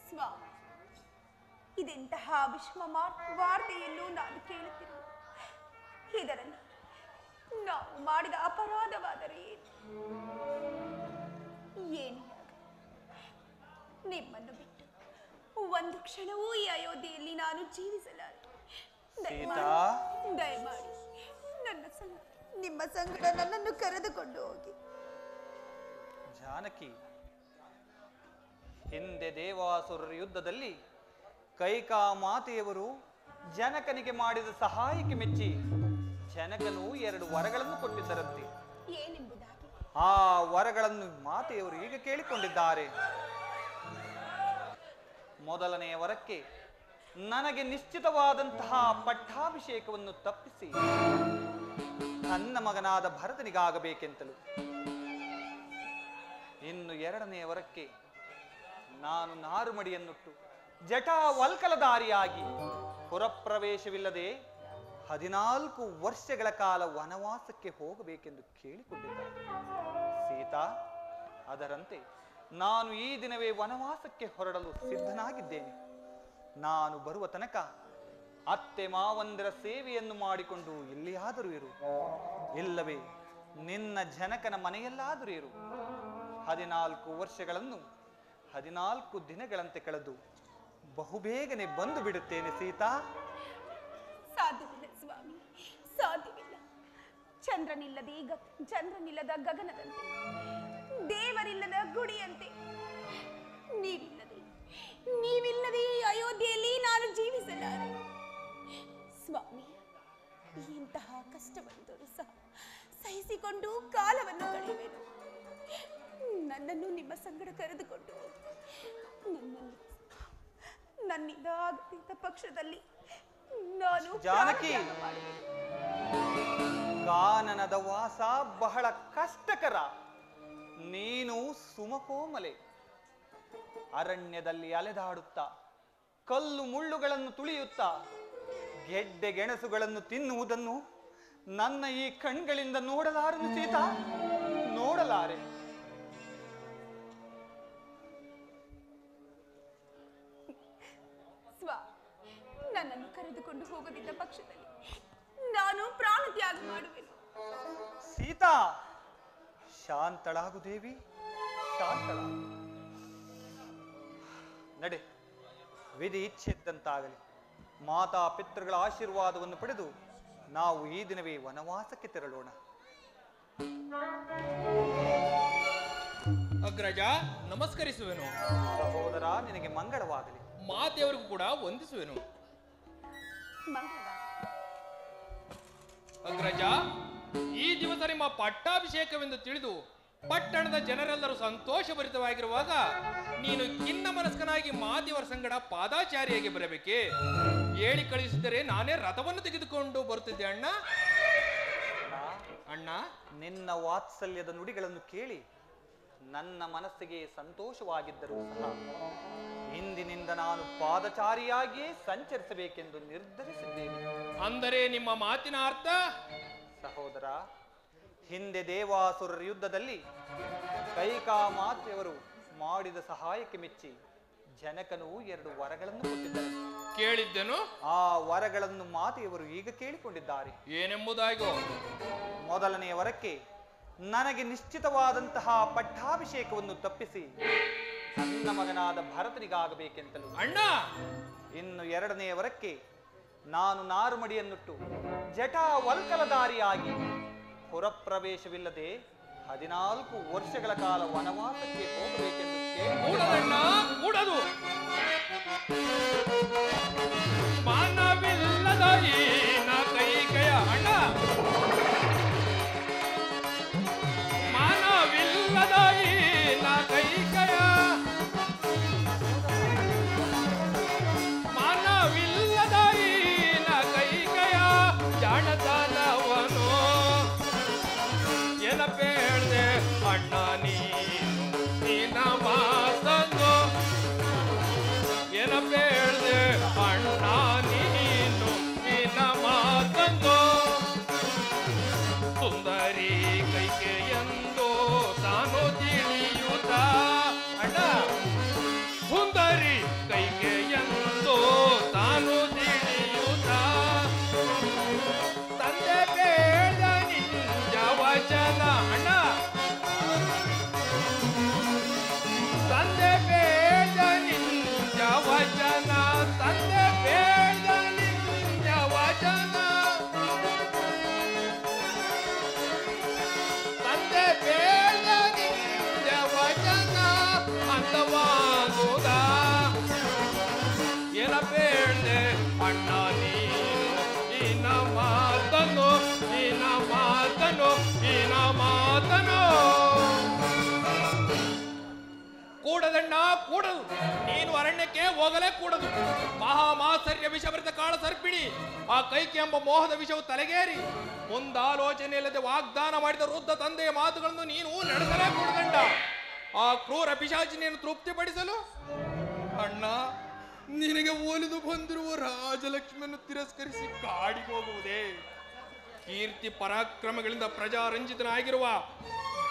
ಸ್ವಾಮಿ, ಇದೆಂತಹ ವಿಷಮ ವಾರ್ತೆಯನ್ನು ನಾನು ಕೇಳುತ್ತಿರುವುದು. ಇದರಲ್ಲಿ ನಾವು ಮಾಡಿದ ಅಪರಾಧವಾದರೆ ಏನು? ನಿಮ್ಮನ್ನು ಬಿಟ್ಟು ಒಂದು ಕ್ಷಣವೂ ಈ ಅಯೋಧ್ಯೆಯಲ್ಲಿ ನಾನು ಜೀವಿಸಲಾರೆ. ದಯಮಾಡಿ ನನ್ನ ಸಂಗ ನಿಮ್ಮ ಸಂಗಡ ನನ್ನನ್ನು ಕರೆದುಕೊಂಡು ಹೋಗಿ. ಜಾನಕಿ, ಹಿಂದೆ ದೇವಾಸುರರ ಯುದ್ಧದಲ್ಲಿ ಕೈಕಾ ಮಾತೆಯವರು ಜನಕನಿಗೆ ಮಾಡಿದ ಸಹಾಯಕ್ಕೆ ಮೆಚ್ಚಿ ಜನಕನು 2 ವರಗಳನ್ನು ಕೊಟ್ಟಿದ್ದರಂತೆ. ಏನೆಂಬುದಾಗಿ? ಆ ವರಗಳನ್ನು ಮಾತೆಯವರು ಈಗ ಕೇಳಿಕೊಂಡಿದ್ದಾರೆ. ಮೊದಲನೆಯ ವರಕ್ಕೆ ನನಗೆ ನಿಶ್ಚಿತವಾದಂತಹ ಪಟ್ಟಾಭಿಷೇಕವನ್ನು ತಪ್ಪಿಸಿ ನನ್ನ ಮಗನಾದ ಭರತನಿಗಾಗಬೇಕೆಂತಲೂ, ಇನ್ನು 2ನೇ ವರಕ್ಕೆ ನಾನು ನಾರುಮಡಿಯನ್ನುಟ್ಟು ಜಟಾವಲ್ಕಲಧಾರಿಯಾಗಿ ಪುರಪ್ರವೇಶವಿಲ್ಲದೆ 14 ವರ್ಷಗಳ ಕಾಲ ವನವಾಸಕ್ಕೆ ಹೋಗಬೇಕೆಂದು ಕೇಳಿಕೊಂಡಿದ್ದಾರೆ. ಸೀತಾ, ಅದರಂತೆ ನಾನು ಈ ದಿನವೇ ವನವಾಸಕ್ಕೆ ಹೊರಡಲು ಸಿದ್ಧನಾಗಿದ್ದೇನೆ. ನಾನು ಬರುವ ತನಕ ಅತ್ತೆ ಮಾವಂದಿರ ಸೇವೆಯನ್ನು ಮಾಡಿಕೊಂಡು ಎಲ್ಲಿಯಾದರೂ ಇರು, ಇಲ್ಲವೇ ನಿನ್ನ ಜನಕನ ಮನೆಯಲ್ಲಾದರೂ ಇರು. 14 ವರ್ಷಗಳನ್ನು 14 ದಿನಗಳಂತೆ ಕಳೆದು ಬಹುಬೇಗನೆ ಬಂದು ಬಿಡುತ್ತೇನೆ ಸೀತಾ. ಸಾಧ್ಯವಿಲ್ಲ ಸ್ವಾಮಿ, ಸಾಧ್ಯವಿಲ್ಲ. ಚಂದ್ರನಿಲ್ಲದ ಗಗನದಂತೆ, ದೇವರಿಲ್ಲದ ಗುಡಿಯಂತೆ ನೀವಿಲ್ಲದೆ ಈ ಅಯೋಧ್ಯೆಯಲ್ಲಿ ನಾನು ಜೀವಿಸಲಾರೆ. ಸ್ವಾಮಿ, ಇಂತಹ ಕಷ್ಟವಂತರು ಸಹ ಸಹಿಸಿಕೊಂಡು ಕಾಲವನ್ನು ಕಳೆಯುವೆನು. ನನ್ನನ್ನು ನಿಮ್ಮ ಸಂಗಡ ಕರೆದುಕೊಂಡು ನನ್ನಿಂದ ಆಗದಿದ್ದ ಪಕ್ಷದಲ್ಲಿ ನಾನು ಜಾನಕಿ, ಕಾನನದ ವಾಸ ಬಹಳ ಕಷ್ಟಕರ. ನೀನು ಸುಮಕೋಮಲೆ. ಅರಣ್ಯದಲ್ಲಿ ಅಲೆದಾಡುತ್ತಾ, ಕಲ್ಲು ಮುಳ್ಳುಗಳನ್ನು ತುಳಿಯುತ್ತಾ, ಗೆಡ್ಡೆ ಗೆಣಸುಗಳನ್ನು ತಿನ್ನುವುದನ್ನು ನನ್ನ ಈ ಕಣ್ಗಳಿಂದ ನೋಡಲಾರನು ಸೀತಾ, ನೋಡಲಾರೆ. ನನ್ನನ್ನು ಕರೆದುಕೊಂಡು ಹೋಗದಿದ್ದ ಪಕ್ಷದಲ್ಲಿ ನಾನು ಪ್ರಾಣ ತ್ಯಾಗ ಮಾಡುವೆನು. ಸೀತಾ, ಶಾಂತಳಾಗು ದೇವಿ, ಶಾಂತಳಾಗು. ನಡೆ, ವಿಧಿ ಇಚ್ಛೆದ್ದಂತಾಗಲಿ. ಮಾತಾ ಪಿತೃಗಳ ಆಶೀರ್ವಾದವನ್ನು ಪಡೆದು ನಾವು ಈ ದಿನವೇ ವನವಾಸಕ್ಕೆ ತೆರಳೋಣ. ಅಗ್ರಜ, ನಮಸ್ಕರಿಸುವೆನು. ಸಹೋದರ, ನಿನಗೆ ಮಂಗಳವಾಗಲಿ. ಮಾತೆಯವರಿಗೂ ಕೂಡ ವಂದಿಸುವೆನು. ಅಗ್ರಜ, ಈ ದಿವಸ ನಿಮ್ಮ ಪಟ್ಟಾಭಿಷೇಕವೆಂದು ತಿಳಿದು ಪಟ್ಟಣದ ಜನರೆಲ್ಲರೂ ಸಂತೋಷಭರಿತವಾಗಿರುವಾಗ ನೀನು ಖಿನ್ನ ಮನಸ್ಕನಾಗಿ ಮಾತೆಯವರ ಸಂಗಡ ಪಾದಾಚಾರಿಯಾಗಿ ಬರಬೇಕೆ? ಹೇಳಿ ಕಳಿಸಿದರೆ ನಾನೇ ರಥವನ್ನು ತೆಗೆದುಕೊಂಡು ಬರುತ್ತಿದ್ದೆ ಅಣ್ಣ. ಅಣ್ಣ, ನಿನ್ನ ವಾತ್ಸಲ್ಯದ ನುಡಿಗಳನ್ನು ಕೇಳಿ ನನ್ನ ಮನಸ್ಸಿಗೆ ಸಂತೋಷವಾಗಿದ್ದರೂ ಸಹ ಇಂದಿನಿಂದ ನಾನು ಪಾದಚಾರಿಯಾಗಿಯೇ ಸಂಚರಿಸಬೇಕೆಂದು ನಿರ್ಧರಿಸಿದ್ದೇನೆ. ಅಂದರೆ ನಿಮ್ಮ ಮಾತಿನ ಅರ್ಥ? ಸಹೋದರ, ಹಿಂದೆ ದೇವಾಸುರರ ಯುದ್ಧದಲ್ಲಿ ಕೈಕಾ ಮಾತೆಯವರು ಮಾಡಿದ ಸಹಾಯಕ್ಕೆ ಮೆಚ್ಚಿ ಜನಕನು 2 ವರಗಳನ್ನು ಕೊಟ್ಟಿದ್ದರು. ಕೇಳಿದ್ದೆನು. ಆ ವರಗಳನ್ನು ಮಾತೆಯವರು ಈಗ ಕೇಳಿಕೊಂಡಿದ್ದಾರೆ. ಏನೆಂಬುದಾಗೋ? ಮೊದಲನೆಯ ವರಕ್ಕೆ ನನಗೆ ನಿಶ್ಚಿತವಾದಂತಹ ಪಟ್ಟಾಭಿಷೇಕವನ್ನು ತಪ್ಪಿಸಿ ನನ್ನ ಮಗನಾದ ಭರತನಿಗಾಗಬೇಕೆಂತಲೂ. ಅಣ್ಣ, ಇನ್ನು 2ನೆಯ ವರಕ್ಕೆ ನಾನು ನಾರುಮಡಿಯನ್ನುಟ್ಟು ಜಟಾವಲ್ಕಲಧಾರಿಯಾಗಿ ಪುರಪ್ರವೇಶವಿಲ್ಲದೆ 14 ವರ್ಷಗಳ ಕಾಲ ವನವಾಸಕ್ಕೆ ಹೋಗಬೇಕೆಂದು ಕೂಡದಣ್ಣ, ಕೂಡದು. ಮಾನವಿಲ್ಲದ ಈನ ಕೈಕೆಯ ಅಣ್ಣ, ಮಾನವಿಲ್ಲದ ಈನ ಕೈಕೆಯ, ಮಾನವಿಲ್ಲದ ಈನ ಕೈಕೆಯ ಜಾಣತನವನು ಎನಪೇಳ್ದೆ ಅಣ್ಣ ನೀನು ನಿನ್ನ ಮಾತನ್ನು, ಎನಪೇಳ್ದೆ ಅಣ್ಣ ನೀನು ನಿನ್ನ ಮಾತನ್ನು. ಸುಂದರಿ ಕೈಕೆಯೆಂದು ತಾನು ತಿಳಿಯುತ್ತ ಅಣ್ಣ, ಸುಂದರಿ ಕೈಕೆಯೆಂದು ತಾನು ತಿಳಿಯುತ್ತ ತಂದೆ ಬೇಡ ನಿಂಜ ವಚನ ಅಣ್ಣ, ತಂದೆ ಬೇಡ ನಿಂಜ ವಚನ, ತಂದೆ ಬೇಡ ನಿಂಜ ವಚನ, ತಂದೆ ಬೇಡ ನಿಂಜ ವಚನ ಅಂತವಾಗುದ ಎನ ಬೇಡ್ದೆ ಅಣ್ಣ ನೀನು ನಿನ್ನ ಮಾತನು, ನಿನ್ನ ಮಾತನು, ನಿನ್ನ ಮಾತನು. ಕೂಡದಣ್ಣ, ಕೂಡದು. ನೀನು ಅರಣ್ಯಕ್ಕೆ ಹೋಗಲೇ ಕೂಡದು. ಮಹಾಮಾತ್ಸರ್ಯ ವಿಷಭರಿತ ಕಾಳ ಸರ್ಪಿಣಿ ಆ ಕೈಕೆ ಎಂಬ ಮೋಹದ ವಿಷವು ತಲೆಗೇರಿ ಮುಂದಾಲೋಚನೆ ಇಲ್ಲದೆ ವಾಗ್ದಾನ ಮಾಡಿದ ವೃದ್ಧ ತಂದೆಯ ಮಾತುಗಳನ್ನು ನೀನು ನಡೆಸಲೇ ಕೂಡದಂಡ. ಆ ಕ್ರೂರ ಪಿಶಾಚಿನಿಯನ್ನು ತೃಪ್ತಿಪಡಿಸಲು ಅಣ್ಣ, ನಿನಗೆ ಒಲಿದು ಬಂದಿರುವ ರಾಜಲಕ್ಷ್ಮಿಯನ್ನು ತಿರಸ್ಕರಿಸಿ ಕಾಡಿಗೆ ಹೋಗುವುದೇ? ಕೀರ್ತಿ ಪರಾಕ್ರಮಗಳಿಂದ ಪ್ರಜಾರಂಜಿತನಾಗಿರುವ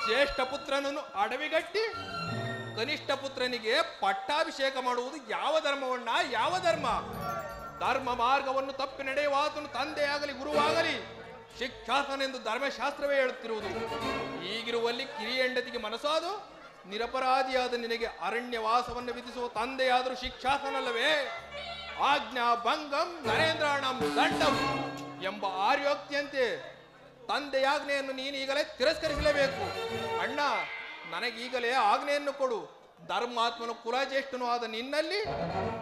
ಜ್ಯೇಷ್ಠ ಪುತ್ರನನ್ನು ಅಡವಿಗಟ್ಟಿ ಕನಿಷ್ಠ ಪುತ್ರನಿಗೆ ಪಟ್ಟಾಭಿಷೇಕ ಮಾಡುವುದು ಯಾವ ಧರ್ಮವಣ್ಣ, ಯಾವ ಧರ್ಮ? ಧರ್ಮ ಮಾರ್ಗವನ್ನು ತಪ್ಪಿ ನಡೆಯುವ ಆತನು ತಂದೆಯಾಗಲಿ ಗುರುವಾಗಲಿ ಶಿಕ್ಷಾಸನ ಎಂದು ಧರ್ಮಶಾಸ್ತ್ರವೇ ಹೇಳುತ್ತಿರುವುದು. ಈಗಿರುವಲ್ಲಿ ಕಿರಿಯ ಹೆಂಡತಿಗೆ ಮನಸ್ಸಾದು ನಿರಪರಾಧಿಯಾದ ನಿನಗೆ ಅರಣ್ಯವಾಸವನ್ನು ವಿಧಿಸುವ ತಂದೆಯಾದರೂ ಶಿಕ್ಷಾಸನಲ್ಲವೇ? ಆಜ್ಞಾ ಭಂಗಂ ನರೇಂದ್ರಾಣಂ ದಂಡಂ ಎಂಬ ಆರ್ಯೋಕ್ತಿಯಂತೆ ತಂದೆಯ ಆಜ್ಞೆಯನ್ನು ನೀನು ಈಗಲೇ ತಿರಸ್ಕರಿಸಲೇಬೇಕು. ಅಣ್ಣ, ನನಗೀಗಲೇ ಆಜ್ಞೆಯನ್ನು ಕೊಡು. ಧರ್ಮಾತ್ಮನು ಕುಲಜ್ಯೇಷ್ಠನೂ ಆದ ನಿನ್ನಲ್ಲಿ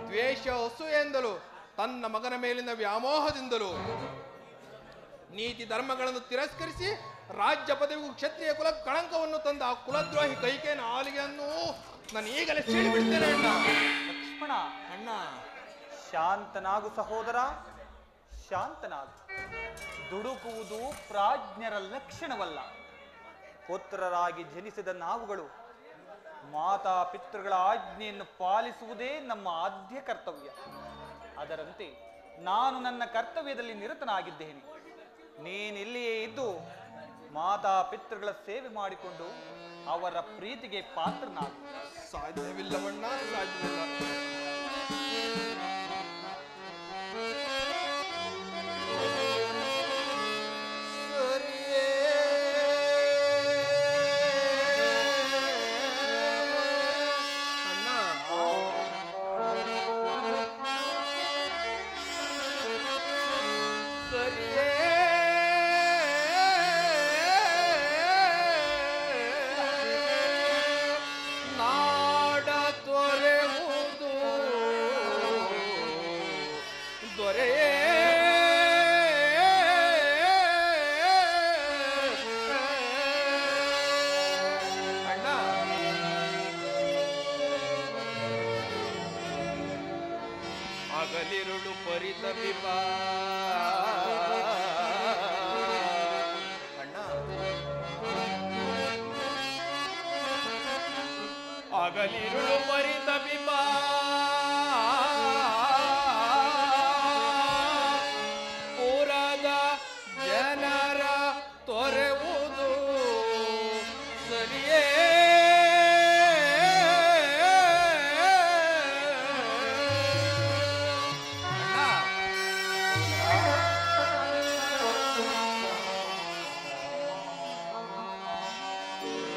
ದ್ವೇಷ ಅಸೂಯೆಯಿಂದಲೂ ತನ್ನ ಮಗನ ಮೇಲಿನ ವ್ಯಾಮೋಹದಿಂದಲೂ ನೀತಿ ಧರ್ಮಗಳನ್ನು ತಿರಸ್ಕರಿಸಿ ರಾಜ್ಯ ಪದವಿಗೂ ಕ್ಷತ್ರಿಯ ಕುಲ ಕಳಂಕವನ್ನು ತಂದ ಆ ಕುಲದ್ರೋಹಿ ಕೈಕೇನ ಆಲಿಗೆಯನ್ನು ನಾನು ಈಗಲೇ ಸೀಳಿಬಿಡ್ತೇನೆ. ಅಣ್ಣ, ಲಕ್ಷ್ಮಣ, ಅಣ್ಣ, ಶಾಂತನಾಗು ಸಹೋದರ, ಶಾಂತನಾಗು. ದುಡುಕುವುದು ಪ್ರಾಜ್ಞರ ಲಕ್ಷಣವಲ್ಲ. ಪುತ್ರರಾಗಿ ಜನಿಸಿದ ನಾವುಗಳು ಮಾತಾ ಪಿತೃಗಳ ಆಜ್ಞೆಯನ್ನು ಪಾಲಿಸುವುದೇ ನಮ್ಮ ಆದ್ಯ ಕರ್ತವ್ಯ. ಅದರಂತೆ ನಾನು ನನ್ನ ಕರ್ತವ್ಯದಲ್ಲಿ ನಿರತನಾಗಿದ್ದೇನೆ. ನೀನಿಲ್ಲಿಯೇ ಇದ್ದು ಮಾತಾ ಪಿತೃಗಳ ಸೇವೆ ಮಾಡಿಕೊಂಡು ಅವರ ಪ್ರೀತಿಗೆ ಪಾತ್ರನಾಗು. ಸಾಧ್ಯವಿಲ್ಲವಣ್ಣ, ಸಾಧ್ಯವಿಲ್ಲ. ಹಗಲಿರುಳು ಪರಿತಪಿಪ ಅಣ್ಣ, ಹಗಲಿರುಳು ಪರಿತಪಿಪ ಪುರದ ಜನರ ತೊರೆವುದು ಸರಿಯೇ?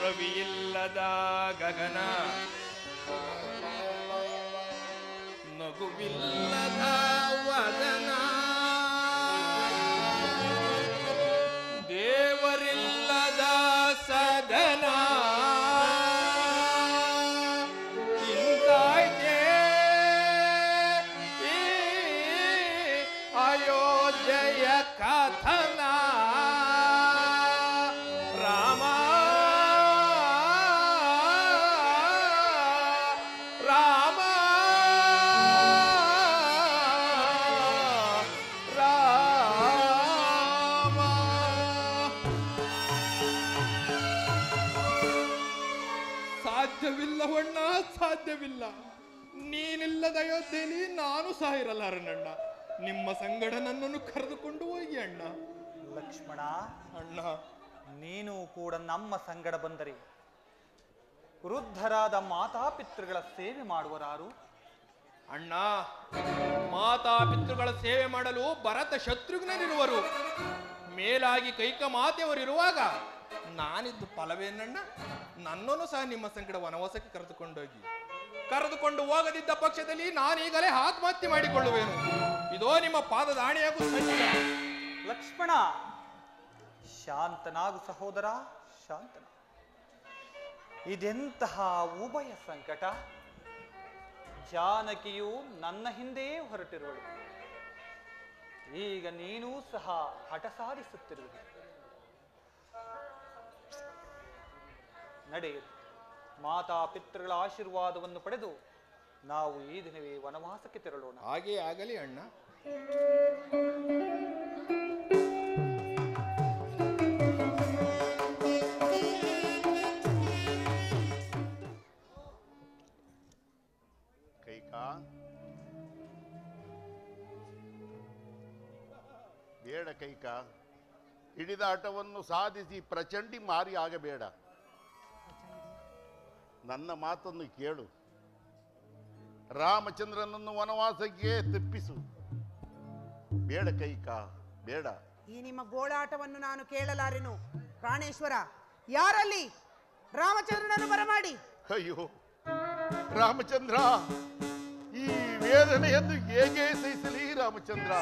ರವಿಯಿಲ್ಲದ ಗಗನ, ನಗುವಿಲ್ಲದ ವದನ, ದೇವರಿಲ್ಲದ ಸದನ, ಇಂತಾಯ್ತೆ ಈ ಅಯೋಧ್ಯೆಯ ಕಥನ. ರಾಮ ರಾಮ ರಾಮ. ಸಾಧ್ಯವಿಲ್ಲವಣ್ಣ, ಸಾಧ್ಯವಿಲ್ಲ. ನೀನಿಲ್ಲದ ಅಯೋಧ್ಯೆಯಲ್ಲಿ ನಾನು ಸಹ ಇರಲಾರನಣ್ಣ. ನಿಮ್ಮ ಸಂಗಡ ನನ್ನನ್ನು ಕರೆದುಕೊಂಡು ಹೋಗಿ ಅಣ್ಣ. ಲಕ್ಷ್ಮಣ, ಅಣ್ಣ, ನೀನು ಕೂಡ ನಮ್ಮ ಸಂಗಡ ಬಂದರೆ ವೃದ್ಧರಾದ ಮಾತಾಪಿತೃಗಳ ಸೇವೆ ಮಾಡುವರಾರು? ಅಣ್ಣ, ಮಾತಾಪಿತೃಗಳ ಸೇವೆ ಮಾಡಲು ಭರತ ಶತ್ರುಘ್ನರಿರುವರು. ಮೇಲಾಗಿ ಕೈಕ ಮಾತೆಯವರಿರುವಾಗ ನಾನಿದ್ದು ಫಲವೇನಣ್ಣ? ನನ್ನನ್ನು ಸಹ ನಿಮ್ಮ ಸಂಗಡ ವನವಾಸಕ್ಕೆ ಕರೆದುಕೊಂಡು ಹೋಗದಿದ್ದ ಪಕ್ಷದಲ್ಲಿ ನಾನೀಗಲೇ ಆತ್ಮಹತ್ಯೆ ಮಾಡಿಕೊಳ್ಳುವೆನು. ಇದೋ ನಿಮ್ಮ ಪಾದದ ಆಣೆಯಾಗು ಸಜ್ಜ. ಲಕ್ಷ್ಮಣ, ಶಾಂತನಾಗು ಸಹೋದರ, ಶಾಂತನ. ಇದೆಂತಹ ಉಭಯ ಸಂಕಟ. ಜಾನಕಿಯು ನನ್ನ ಹಿಂದೆಯೇ ಹೊರಟಿರುವಳು. ಈಗ ನೀನೂ ಸಹ ಹಠ ಸಾಧಿಸುತ್ತಿರುವುದು. ನಡೆಯಿರಿ, ಮಾತಾ ಪಿತೃಗಳ ಆಶೀರ್ವಾದವನ್ನು ಪಡೆದು ನಾವು ಈ ದಿನವೇ ವನವಾಸಕ್ಕೆ ತೆರಳೋಣ. ಹಾಗೇ ಆಗಲಿ ಅಣ್ಣ. ಬೇಡ ಕೈಕ, ಹಿಡಿದಾಟವನ್ನು ಸಾಧಿಸಿ ಪ್ರಚಂಡಿ ಮಾರಿ ಆಗಬೇಡ. ನನ್ನ ಮಾತನ್ನು ಕೇಳು. ರಾಮಚಂದ್ರನನ್ನು ವನವಾಸಕ್ಕೆ ತಪ್ಪಿಸು. ಬೇಡ ಕೈಕ, ಬೇಡ. ಈ ನಿಮ್ಮ ಗೋಳಾಟವನ್ನು ನಾನು ಕೇಳಲಾರೆನು. ಪ್ರಾಣೇಶ್ವರ, ಯಾರಲ್ಲಿ ರಾಮಚಂದ್ರನನ್ನು ಬರಮಾಡಿ. ಅಯ್ಯೋ ರಾಮಚಂದ್ರ, ಈ ವೇದನೆಯನ್ನು ಹೇಗೆ ಸಹಿಸಲಿ ರಾಮಚಂದ್ರ?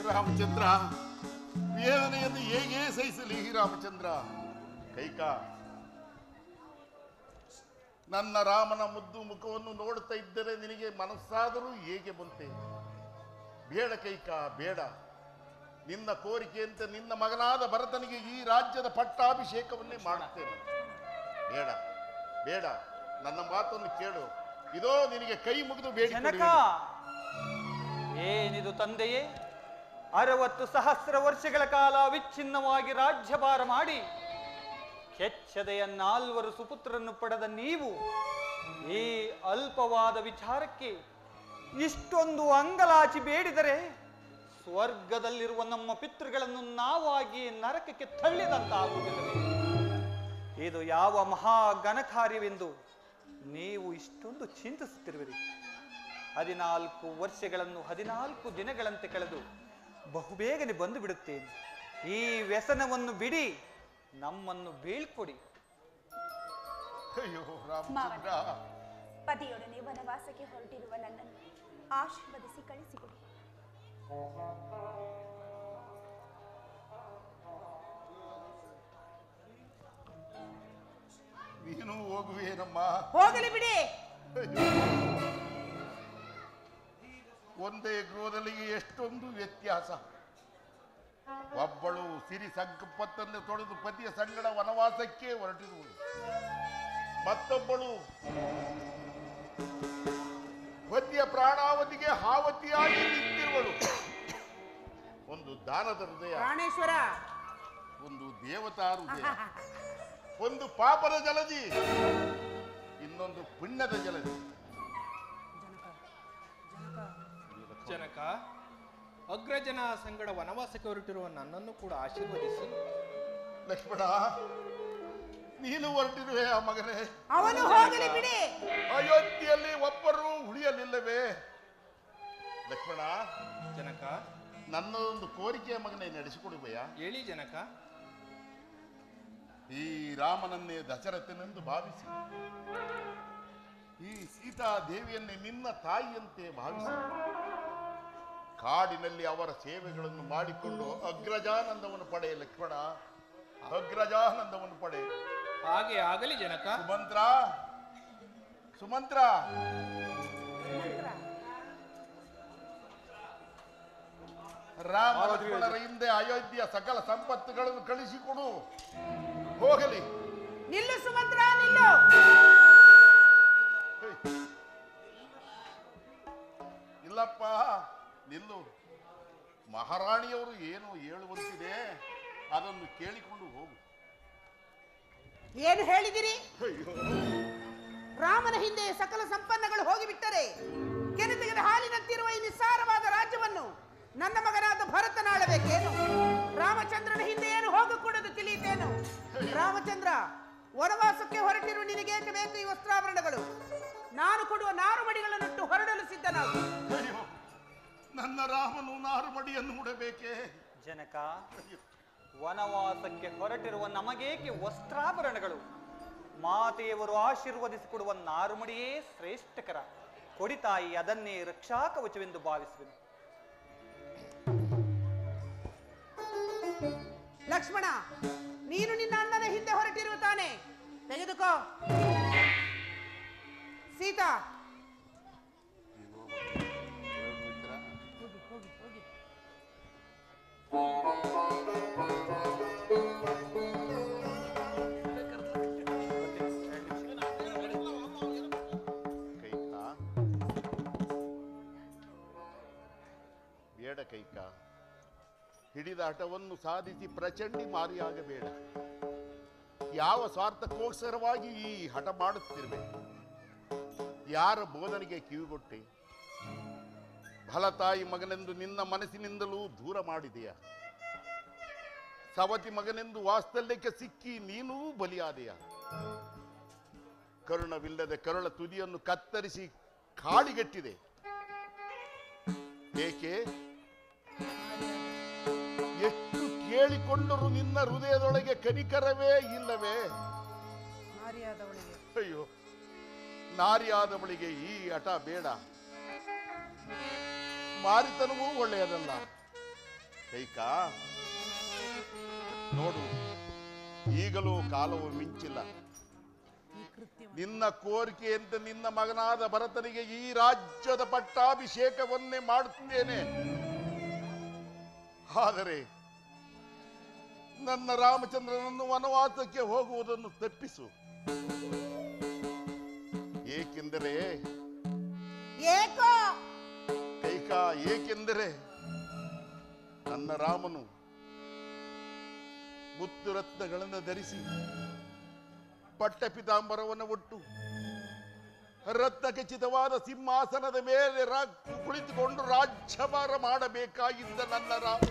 ರಾಮಚಂದ್ರ, ವೇದನೆಯನ್ನು ಹೇಗೆ ಸಹಿಸಲಿ ರಾಮಚಂದ್ರ? ಕೈಕಾ, ನನ್ನ ರಾಮನ ಮುದ್ದು ಮುಖವನ್ನು ನೋಡ್ತಾ ಇದ್ದರೆ ನಿನಗೆ ಮನಸ್ಸಾದರೂ ಹೇಗೆ ಬಂತೆ? ಬೇಡ ಕೈಕಾ, ಬೇಡ. ನಿನ್ನ ಕೋರಿಕೆಯಂತೆ ನಿನ್ನ ಮಗನಾದ ಭರತನಿಗೆ ಈ ರಾಜ್ಯದ ಪಟ್ಟಾಭಿಷೇಕವನ್ನೇ ಮಾಡುತ್ತೇನೆ. ಬೇಡ ಬೇಡ, ನನ್ನ ಮಾತನ್ನು ಕೇಳು. ಇದೋ ನಿನಗೆ ಕೈ ಮುಗಿದು ಜನಕ, ಬೇಡ. ಏನಿದು ತಂದೆಯೇ? 60 ಸಹಸ್ರ ವರ್ಷಗಳ ಕಾಲ ಅವಿಚ್ಛಿನ್ನವಾಗಿ ರಾಜ್ಯಭಾರ ಮಾಡಿ ಕೆಚ್ಚದೆಯ 4 ಸುಪುತ್ರರನ್ನು ಪಡೆದ ನೀವು ಈ ಅಲ್ಪವಾದ ವಿಚಾರಕ್ಕೆ ಇಷ್ಟೊಂದು ಅಂಗಲಾಚಿ ಬೇಡಿದರೆ ಸ್ವರ್ಗದಲ್ಲಿರುವ ನಮ್ಮ ಪಿತೃಗಳನ್ನು ನಾವಾಗಿ ನರಕಕ್ಕೆ ತಳ್ಳಿದಂತಾಗುವುದಿಲ್ಲವೇ? ಇದು ಯಾವ ಮಹಾ ಘನಕಾರ್ಯವೆಂದು ನೀವು ಇಷ್ಟೊಂದು ಚಿಂತಿಸುತ್ತಿರುವಿರಿ? 14 ವರ್ಷಗಳನ್ನು 14 ದಿನಗಳಂತೆ ಕಳೆದು ಬಹುಬೇಗನೆ ಬಂದು ಬಿಡುತ್ತೇನೆ. ಈ ವ್ಯಸನವನ್ನು ಬಿಡಿ, ನಮ್ಮನ್ನು ಬೀಳ್ಕೊಡಿ. ಅಯ್ಯೋ ರಾಮಚಂದ್ರ, ಪತಿಯೊಡನೆ ವನವಾಸಕ್ಕೆ ಹೊರಟಿರುವ ನನ್ನನ್ನು ಆಶೀರ್ವದಿಸಿ ಕಳಿಸಿಕೊಡಿ. ನೀನು ಹೋಗುವೇನಮ್ಮ? ಹೋಗಲಿ ಬಿಡಿ. ಒಂದೇ ಗೃಹದಲ್ಲಿ ಎಷ್ಟೊಂದು ವ್ಯತ್ಯಾಸ. ಒಬ್ಬಳು ಸಿರಿ ಸಂಪತ್ತನ್ನು ತೊಳೆದು ಪತಿಯ ಸಂಗಡ ವನವಾಸಕ್ಕೆ ಹೊರಟಿರುವಳು, ಮತ್ತೊಬ್ಬಳು ಪತಿಯ ಪ್ರಾಣಾವಧಿಗೆ ಹಾವತಿಯಾಗಿ ನಿಂತಿರುವಳು. ಒಂದು ದಾನದ ಹೃದಯ, ಪ್ರಾಣೇಶ್ವರ, ಒಂದು ದೇವತಾ ಹೃದಯ, ಒಂದು ಪಾಪದ ಜಲದಿ, ಇನ್ನೊಂದು ಪುಣ್ಯದ ಜಲದಿ. ಜನಕ, ಅಗ್ರಜನ ಸಂಗಡ ವನವಾಸಕ್ಕೆ ಹೊರಟಿರುವ ನನ್ನನ್ನು ಕೂಡ ಆಶೀರ್ವದಿಸಿ. ಲಕ್ಷ್ಮಣ, ನೀನು ಹೊರಟಿರುವೆ ಆ ಮಗನೇ? ಅವನು ಹೋಗಲಿ ಬಿಡಿ. ಅಯೋಧ್ಯೆಯಲ್ಲಿ ಒಬ್ಬರು ಉಳಿಯಲಿಲ್ಲವೇ? ಲಕ್ಷ್ಮಣ, ಜನಕ, ನನ್ನದೊಂದು ಕೋರಿಕೆಯ ಮಗನೇ ನಡೆಸಿಕೊಡುವೆಯಾ? ಹೇಳಿ ಜನಕ. ಈ ರಾಮನನ್ನೇ ದಶರಥನೆಂದು ಭಾವಿಸಿ, ಈ ಸೀತಾದೇವಿಯನ್ನೇ ನಿನ್ನ ತಾಯಿಯಂತೆ ಭಾವಿಸಿ, ಕಾಡಿನಲ್ಲಿ ಅವರ ಸೇವೆಗಳನ್ನು ಮಾಡಿಕೊಂಡು ಅಗ್ರಜಾನಂದವನ್ನು ಪಡೆ. ಲಕ್ಷ್ಮಣ, ಅಗ್ರಜಾನಂದವನ್ನು ಪಡೆ. ಹಾಗೆ ಆಗಲಿ ಜನಕ. ಸುಮಂತ್ರ, ಸುಮಂತ್ರ, ರಾಮ ಲಕ್ಷ್ಮಣರ ಹಿಂದೆ ಅಯೋಧ್ಯೆಯ ಸಕಲ ಸಂಪತ್ತುಗಳನ್ನು ಕಳಿಸಿಕೊಡು. ಹೋಗಲಿ. ನಿಲ್ಲು ಸುಮಂತ್ರ, ನಿಲ್ಲು. ಇಲ್ಲಪ್ಪ, ನಿಲ್ಲು. ಮಹಾರಾಣಿಯವರು ಏನು ಹೇಳುವಂತಿದೆ ಅದನ್ನು ಕೇಳಿಕೊಂಡು ಹೋಗು. ಏನು ಹೇಳಿದಿರಿ? ಅಯ್ಯೋ, ರಾಮನ ಹಿಂದೆ ಸಕಲ ಸಂಪನ್ನಗಳು ಹೋಗಿಬಿಟ್ಟರೆ ಕೆನೆತೆಗೆದ ಹಾಲಿನಂತಿರುವ ಈ ನಿಸ್ಸಾರವಾದ ರಾಜ್ಯವನ್ನು ನನ್ನ ಮಗನಾದ ಭರತನಾಳಬೇಕೇನು? ರಾಮಚಂದ್ರನ ಹಿಂದೆ ಏನು ಹೋಗಕೂಡದು ತಿಳಿಯುತ್ತೇನು? ರಾಮಚಂದ್ರ, ವನವಾಸಕ್ಕೆ ಹೊರಟಿರುವ ನಿನಗೇಕೆ ಬೇಕು ಈ ವಸ್ತ್ರಾಭರಣಗಳು? ನಾನು ಕೊಡುವ ನಾರುಮಡಿಗಳನ್ನಿಟ್ಟು ಹೊರಡಲು ಸಿದ್ಧನಾಗು. ಅಯ್ಯೋ, ನನ್ನ ರಾಮನು ನಾರುಮಡಿಯನ್ನು ಉಡಬೇಕೆ? ಜನಕ, ವನವಾಸಕ್ಕೆ ಹೊರಟಿರುವ ನಮಗೇಕೆ ವಸ್ತ್ರಾಭರಣಗಳು? ಮಾತೆಯವರು ಆಶೀರ್ವದಿಸಿಕೊಡುವ ನಾರುಮಡಿಯೇ ಶ್ರೇಷ್ಠಕರ. ಕೊಡಿತಾಯಿ, ಅದನ್ನೇ ರಕ್ಷಾಕವಚವೆಂದು ಭಾವಿಸುವೆನು. ಲಕ್ಷ್ಮಣ, ನೀನು ನಿನ್ನ ಅಣ್ಣನ ಹಿಂದೆ ಹೊರಟಿರುವ ತಾನೆ? ತೆಗೆದುಕೋ. ಸೀತಾ, ಕೈಕಾ, ಬೇಡ ಕೈಕಾ. ಹಿಡಿದ ಹಠವನ್ನು ಸಾಧಿಸಿ ಪ್ರಚಂಡಿ ಮಾರಿಯಾಗಬೇಡ. ಯಾವ ಸ್ವಾರ್ಥಕ್ಕೋಸ್ಕರವಾಗಿ ಈ ಹಠ ಮಾಡುತ್ತಿರುವೆ? ಯಾರ ಬೋಧನೆಗೆ ಕಿವಿಗೊಟ್ಟೆ? ಫಲತಾಯಿ ಮಗನೆಂದು ನಿನ್ನ ಮನಸ್ಸಿನಿಂದಲೂ ದೂರ ಮಾಡಿದೆಯಾ? ಸವತಿ ಮಗನೆಂದು ವಾತ್ಸಲ್ಯಕ್ಕೆ ಸಿಕ್ಕಿ ನೀನೂ ಬಲಿಯಾದೆಯಾ? ಕರುಣವಿಲ್ಲದೆ ಕರುಳ ತುದಿಯನ್ನು ಕತ್ತರಿಸಿ ಕಾಡಿಗೆಟ್ಟಿದೆ. ಏಕೆ? ಎಷ್ಟು ಕೇಳಿಕೊಂಡರೂ ನಿನ್ನ ಹೃದಯದೊಳಗೆ ಕನಿಕರವೇ ಇಲ್ಲವೇ? ಅಯ್ಯೋ, ನಾರಿಯಾದವಳಿಗೆ ಈ ಹಠ ಬೇಡ. ಮಾರಿತನವೂ ಒಳ್ಳೆಯದಲ್ಲ. ಕೈಕಾ, ನೋಡು, ಈಗಲೂ ಕಾಲವು ಮಿಂಚಿಲ್ಲ. ನಿನ್ನ ಕೋರಿಕೆಯಂತೆ ನಿನ್ನ ಮಗನಾದ ಭರತನಿಗೆ ಈ ರಾಜ್ಯದ ಪಟ್ಟಾಭಿಷೇಕವನ್ನೇ ಮಾಡುತ್ತೇನೆ. ಆದರೆ ನನ್ನ ರಾಮಚಂದ್ರನನ್ನು ವನವಾಸಕ್ಕೆ ಹೋಗುವುದನ್ನು ತಪ್ಪಿಸು. ಏಕೆಂದರೆ ಕೈಕಾ, ಏಕೆಂದರೆ ನನ್ನ ರಾಮನು ಮುತ್ತು ರತ್ನಗಳನ್ನು ಧರಿಸಿ ಪಟ್ಟ ಪಿತಾಂಬರವನ್ನು ಒಟ್ಟು ರತ್ನ ಖಚಿತವಾದ ಸಿಂಹಾಸನದ ಮೇಲೆ ಕುಳಿತುಕೊಂಡು ರಾಜ್ಯಭಾರ ಮಾಡಬೇಕಾಗಿದ್ದ ನನ್ನ ರಾಮ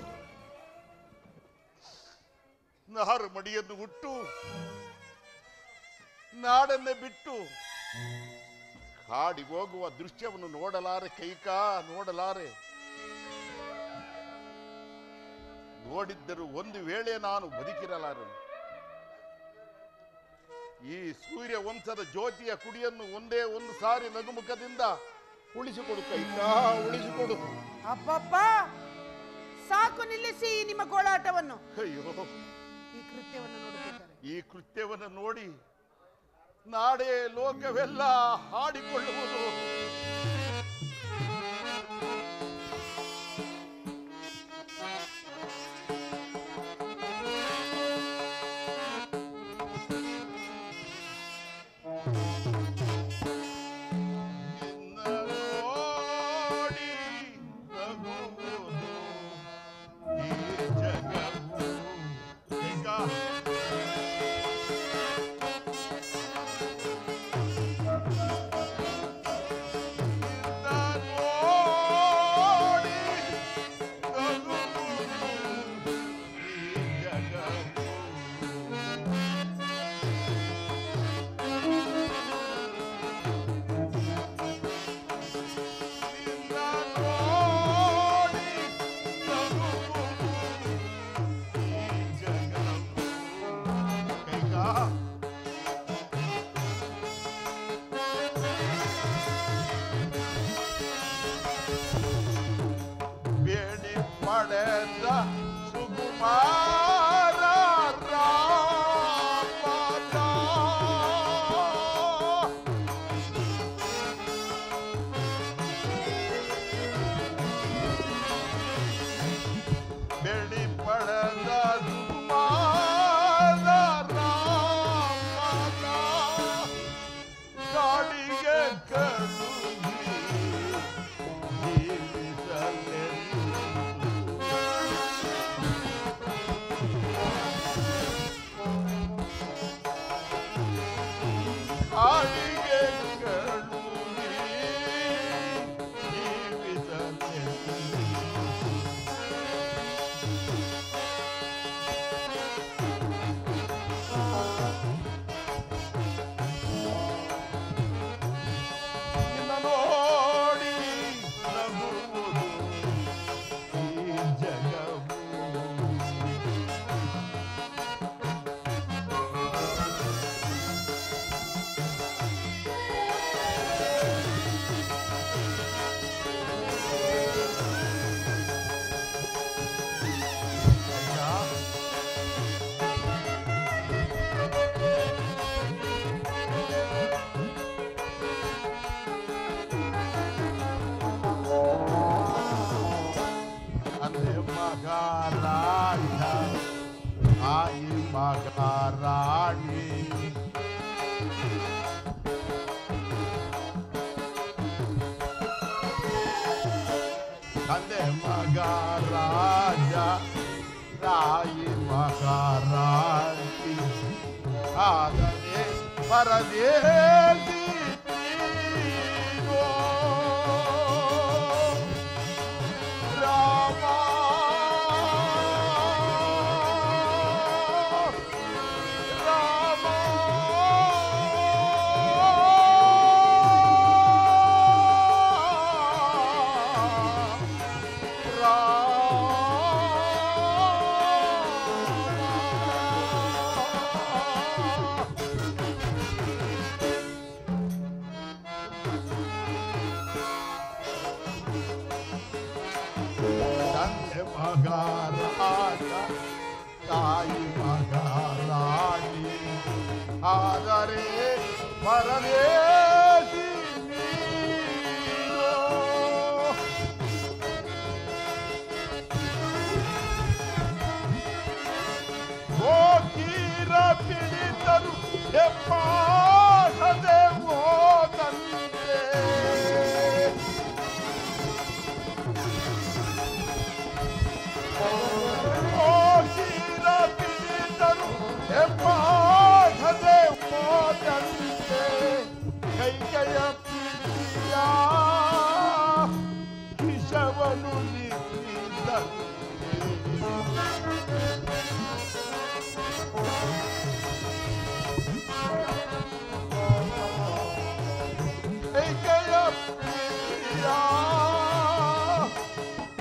ನಾರು ಮಡಿಯನ್ನು ಹುಟ್ಟು ನಾಡನ್ನೇ ಬಿಟ್ಟು ಕಾಡಿ ಹೋಗುವ ದೃಶ್ಯವನ್ನು ನೋಡಲಾರೆ ಕೈಕಾ, ನೋಡಲಾರೆ. ನೋಡಿದ್ದರೂ ಒಂದು ವೇಳೆ ನಾನು ಬದುಕಿರಲಾರನು. ಈ ಸೂರ್ಯ ವಂಶದ ಜ್ಯೋತಿಯ ಕುಡಿಯನ್ನು ಒಂದೇ ಒಂದು ಸಾರಿ ನಗುಮುಖದಿಂದ ಉಳಿಸಿಕೊಡು ಕೈಕಾ, ಉಳಿಸಿಕೊಡು. ಅಪ್ಪಪ್ಪ, ಸಾಕು, ನಿಲ್ಲಿಸಿ ನಿಮ್ಮ ಗೋಳಾಟವನ್ನು. ಅಯ್ಯೋ, ಈ ಕೃತ್ಯವನ್ನು ನೋಡುತ್ತಿದ್ದಾರೆ. ಈ ಕೃತ್ಯವನ್ನು ನೋಡಿ ನಾಡೇ ಲೋಕವೆಲ್ಲ ಹಾಡಿಕೊಳ್ಳುವುದು. ತಂದೆ ಮಹಾರಾಜ ರಾಯಿ ಮಹಾರಾಜಿ ಆದರೆ ಪರದೇಶಿ ರಾಮ ಮಹಾರಾಜ ತಾಯಿ ಮಹಾರಾಣಿ ಆದರೆ ಪರದೇಶಿ ನೀನು. ಹೋಗಿರ ಪಿಡಿತರು ಹೆಪ್ಪಾಸದೆ ಹೋದಂತೆ ಹೋಗಿರ ಪಿಡಿತರು ಹೆಪ್ಪಾಸದೆ ಹೋದಂತೆ ಕೈಕೆಯ ಪಿಡಿಯ ವಿಷವನು ನಿಂತಿದ್ದಂತೆ ಕೈಕೆಯ ಪಿಡಿಯ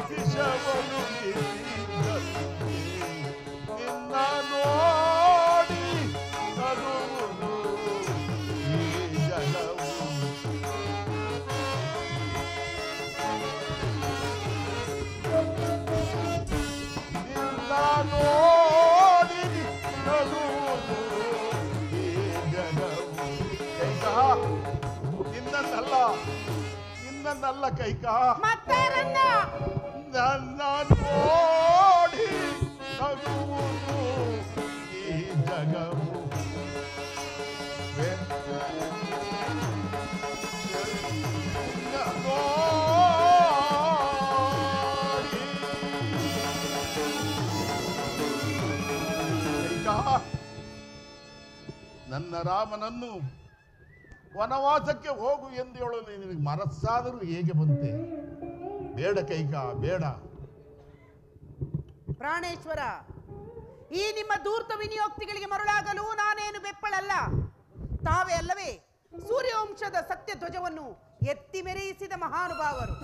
ವಿಷವನು ನಿಂತಿದ್ದಂತೆ ನಿನ್ನ ನೋಡಿ ನಗುವುದು ಈ ಜಗವು. ನಿನ್ನ ನೋಡಿ ನಗುವುದು ಈ ಜಗವು. ಕೈಕಾ ನಿನ್ನನ್ನಲ್ಲ ಕೈಕಾ ಮತ್ತಾರನ್ನ ನನ್ನ ನೋಡಿ ನಗುವುದು ಈ ಜಗವು. ನಿನ್ನ ನೋಡಿ ಕೈಕಾ ನನ್ನ ರಾಮನನ್ನು ವನವಾಸಕ್ಕೆ ಹೋಗು ಎಂದು ಹೇಳಲು ನಿನಗೆ ಮನಸ್ಸಾದರೂ ಹೇಗೆ ಬಂತೆ? ಬೇಡ ಕೈಕಾ ಬೇಡ. ಪ್ರಾಣೇಶ್ವರ, ಈ ನಿಮ್ಮ ಧೂರ್ತ ವಿನಿಯೋಕ್ತಿಗಳಿಗೆ ಮರುಳಾಗಲು ನಾನೇನು ಬೆಪ್ಪಳಲ್ಲ. ತಾವೇ ಅಲ್ಲವೇ ಸೂರ್ಯವಂಶದ ಸತ್ಯ ಧ್ವಜವನ್ನು ಎತ್ತಿ ಮೆರೆಯಿಸಿದ ಮಹಾನುಭಾವರು.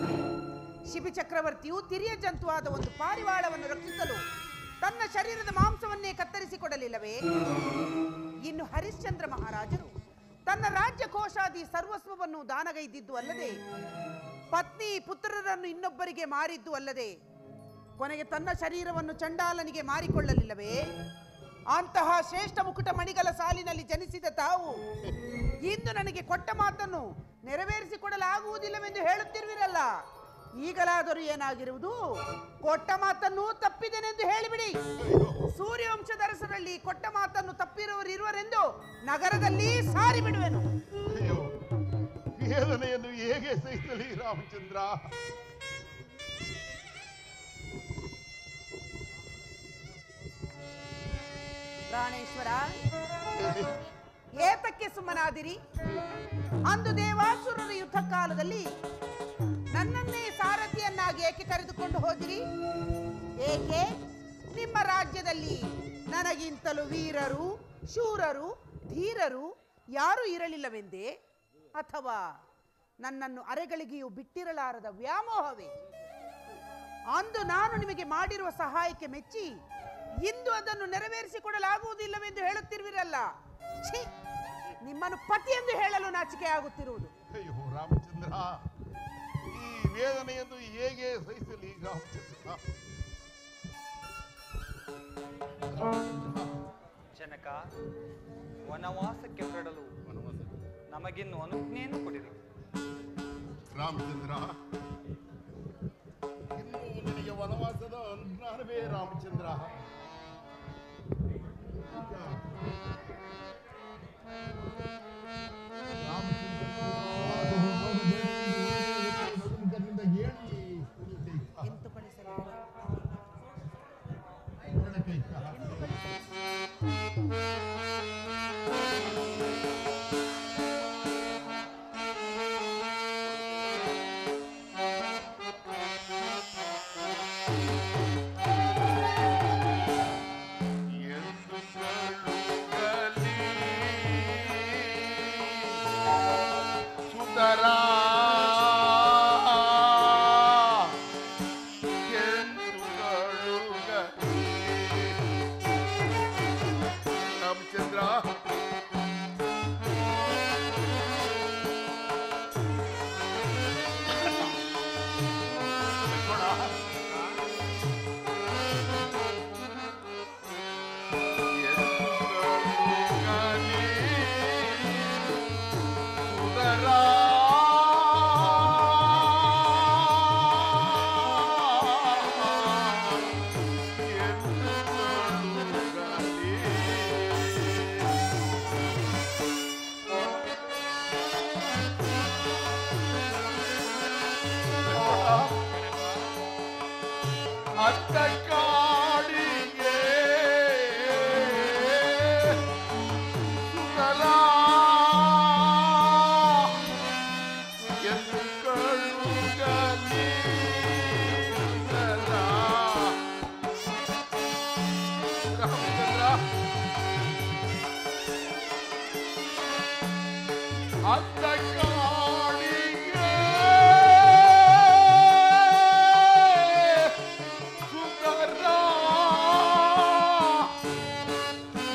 ಶಿಬಿ ಚಕ್ರವರ್ತಿಯು ತಿರಿಯ ಜಂತುವಾದ ಒಂದು ಪಾರಿವಾಳವನ್ನು ರಕ್ಷಿಸಲು ತನ್ನ ಶರೀರದ ಮಾಂಸವನ್ನೇ ಕತ್ತರಿಸಿಕೊಡಲಿಲ್ಲವೇ? ಇನ್ನು ಹರಿಶ್ಚಂದ್ರ ಮಹಾರಾಜರು ತನ್ನ ರಾಜ್ಯ ಕೋಶಾದಿ ಸರ್ವಸ್ವವನ್ನು ದಾನಗೈದಿದ್ದು ಅಲ್ಲದೆ ಪತ್ನಿ ಪುತ್ರರನ್ನು ಇನ್ನೊಬ್ಬರಿಗೆ ಮಾರಿದ್ದು ಅಲ್ಲದೆ ಕೊನೆಗೆ ತನ್ನ ಶರೀರವನ್ನು ಚಂಡಾಲನಿಗೆ ಮಾರಿಕೊಳ್ಳಲಿಲ್ಲವೇ? ಅಂತಹ ಶ್ರೇಷ್ಠ ಮುಕುಟ ಮಣಿಗಳ ಸಾಲಿನಲ್ಲಿ ಜನಿಸಿದ ತಾವು ಇಂದು ನನಗೆ ಕೊಟ್ಟ ಮಾತನ್ನು ನೆರವೇರಿಸಿಕೊಡಲಾಗುವುದಿಲ್ಲವೆಂದು ಹೇಳುತ್ತಿರುವಿರಲ್ಲ. ಈಗಲಾದರೂ ಏನಾಗಿರುವುದು? ಕೊಟ್ಟ ಮಾತನ್ನು ತಪ್ಪಿದೆನೆಂದು ಹೇಳಿಬಿಡಿ. ಸೂರ್ಯವಂಶದ ಅರಸರಲ್ಲಿ ಕೊಟ್ಟ ಮಾತನ್ನು ತಪ್ಪಿರುವರು ಇರುವರೆಂದು ನಗರದಲ್ಲಿ ಸಾರಿ ಬಿಡುವೆನು. ಅಯ್ಯೋ, ವೇದನೆಯನ್ನು ಹೇಗೆ ಸಹಿಸಲಿ ರಾಮಚಂದ್ರ? ಪ್ರಾಣೇಶ್ವರ, ಏತಕ್ಕೆ ಸುಮ್ಮನಾದಿರಿ? ಅಂದು ದೇವಾಸುರರ ಯುದ್ಧ ಕಾಲದಲ್ಲಿ ನನ್ನನ್ನೇ ಸಾರಥಿಯನ್ನಾಗಿ ಏಕೆ ಕರೆದುಕೊಂಡು ಹೋದಿರಿ? ಏಕೆ ನಿಮ್ಮ ರಾಜ್ಯದಲ್ಲಿ ನನಗಿಂತಲೂ ವೀರರು, ಶೂರರು, ಧೀರರು ಯಾರೂ ಇರಲಿಲ್ಲವೆಂದೇ? ಅಥವಾ ನನ್ನನ್ನು ಅರೆಗಳಿಗೆಯೂ ಬಿಟ್ಟಿರಲಾರದ ವ್ಯಾಮೋಹವೇ? ಅಂದು ನಾನು ನಿಮಗೆ ಮಾಡಿರುವ ಸಹಾಯಕ್ಕೆ ಮೆಚ್ಚಿ ಇಂದು ಅದನ್ನು ನೆರವೇರಿಸಿಕೊಡಲಾಗುವುದಿಲ್ಲವೆಂದು ಹೇಳುತ್ತಿರುವಿರಲ್ಲ. ಛೀ, ನಿಮ್ಮನ್ನು ಪತಿ ಎಂದು ಹೇಳಲು ನಾಚಿಕೆ ಆಗುತ್ತಿರುವುದು. ಅಯ್ಯೋ ರಾಮಚಂದ್ರ, ಈ ವೇದನೆಯನ್ನು ಹೇಗೆ ಸಹಿಸಲಿ ರಾಮಚಂದ್ರ? ಜನಕ, ವನವಾಸಕ್ಕೆ ಹೊರಡಲು ನಮಗಿನ್ನು ಅನುಜ್ಞೆಯನ್ನು ಕೊಡಿರಿ. ರಾಮಚಂದ್ರ, ಇನ್ನು ನಿನಗೆ ವನವಾಸದ ಅನುಜ್ಞಾನವೇ ರಾಮಚಂದ್ರ. ಅತ್ತ ಕಾಡಿಗೆ ಸುಂದರ ಎಂದು ಕಳುಗಲಿ ಸುಂದರ ರಾಮಚಂದ್ರ ಅತ್ತ ಕಾಡಿಗೆ ಸುಂದರ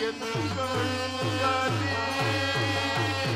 ಎಂದು ಕಳುಗಲಿ ಸುಂದರ ಕಳುಗಲಿ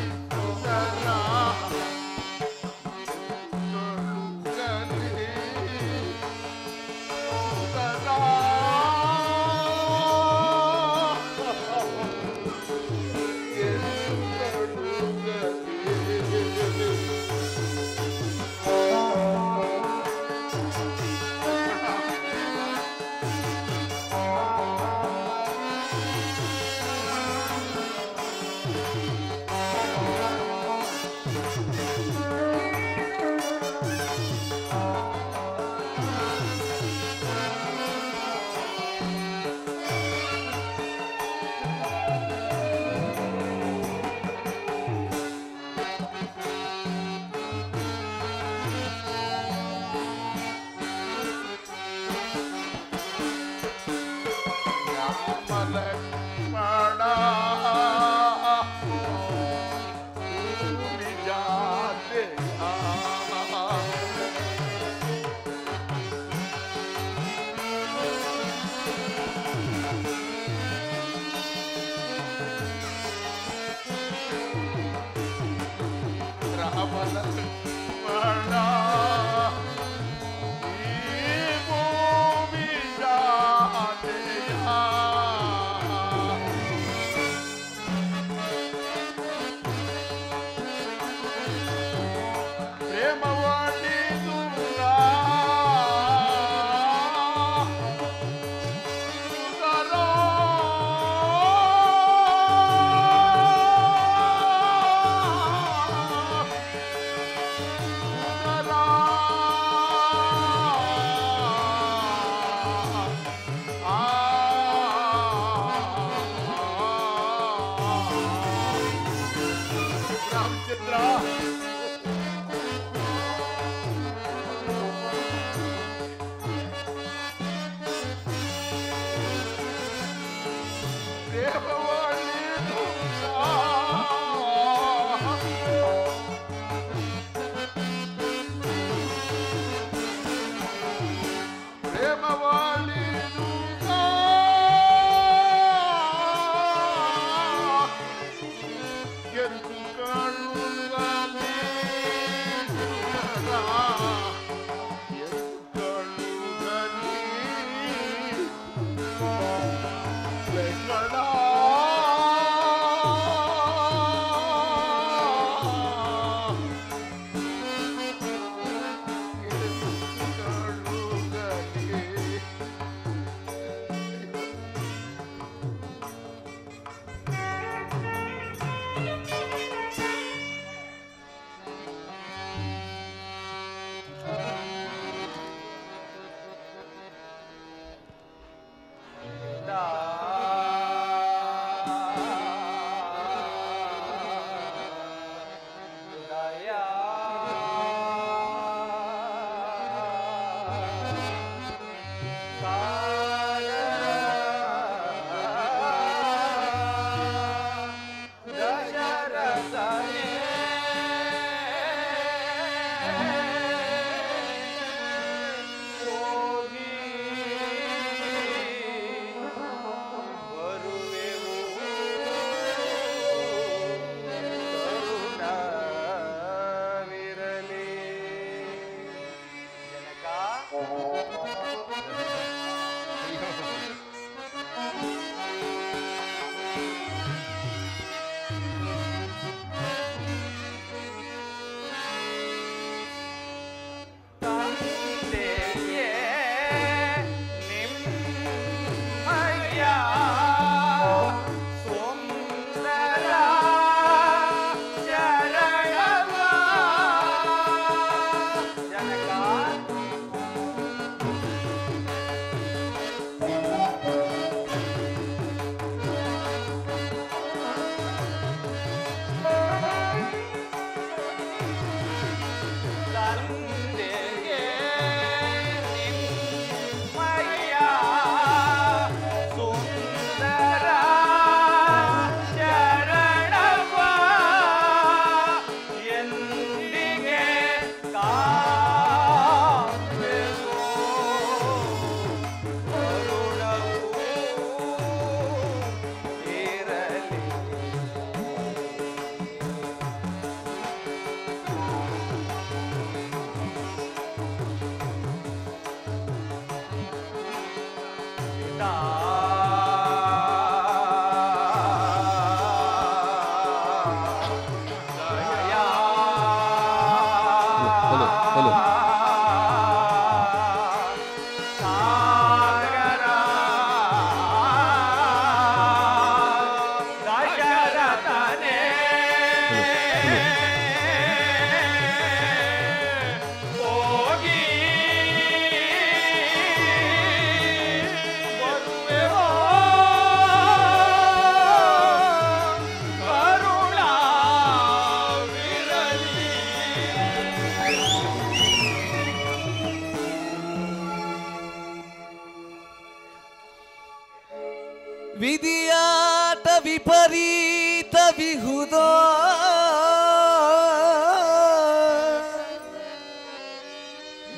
ವಿಧಿಯಾಟ ವಿಪರೀತ ವಿಹುದೋ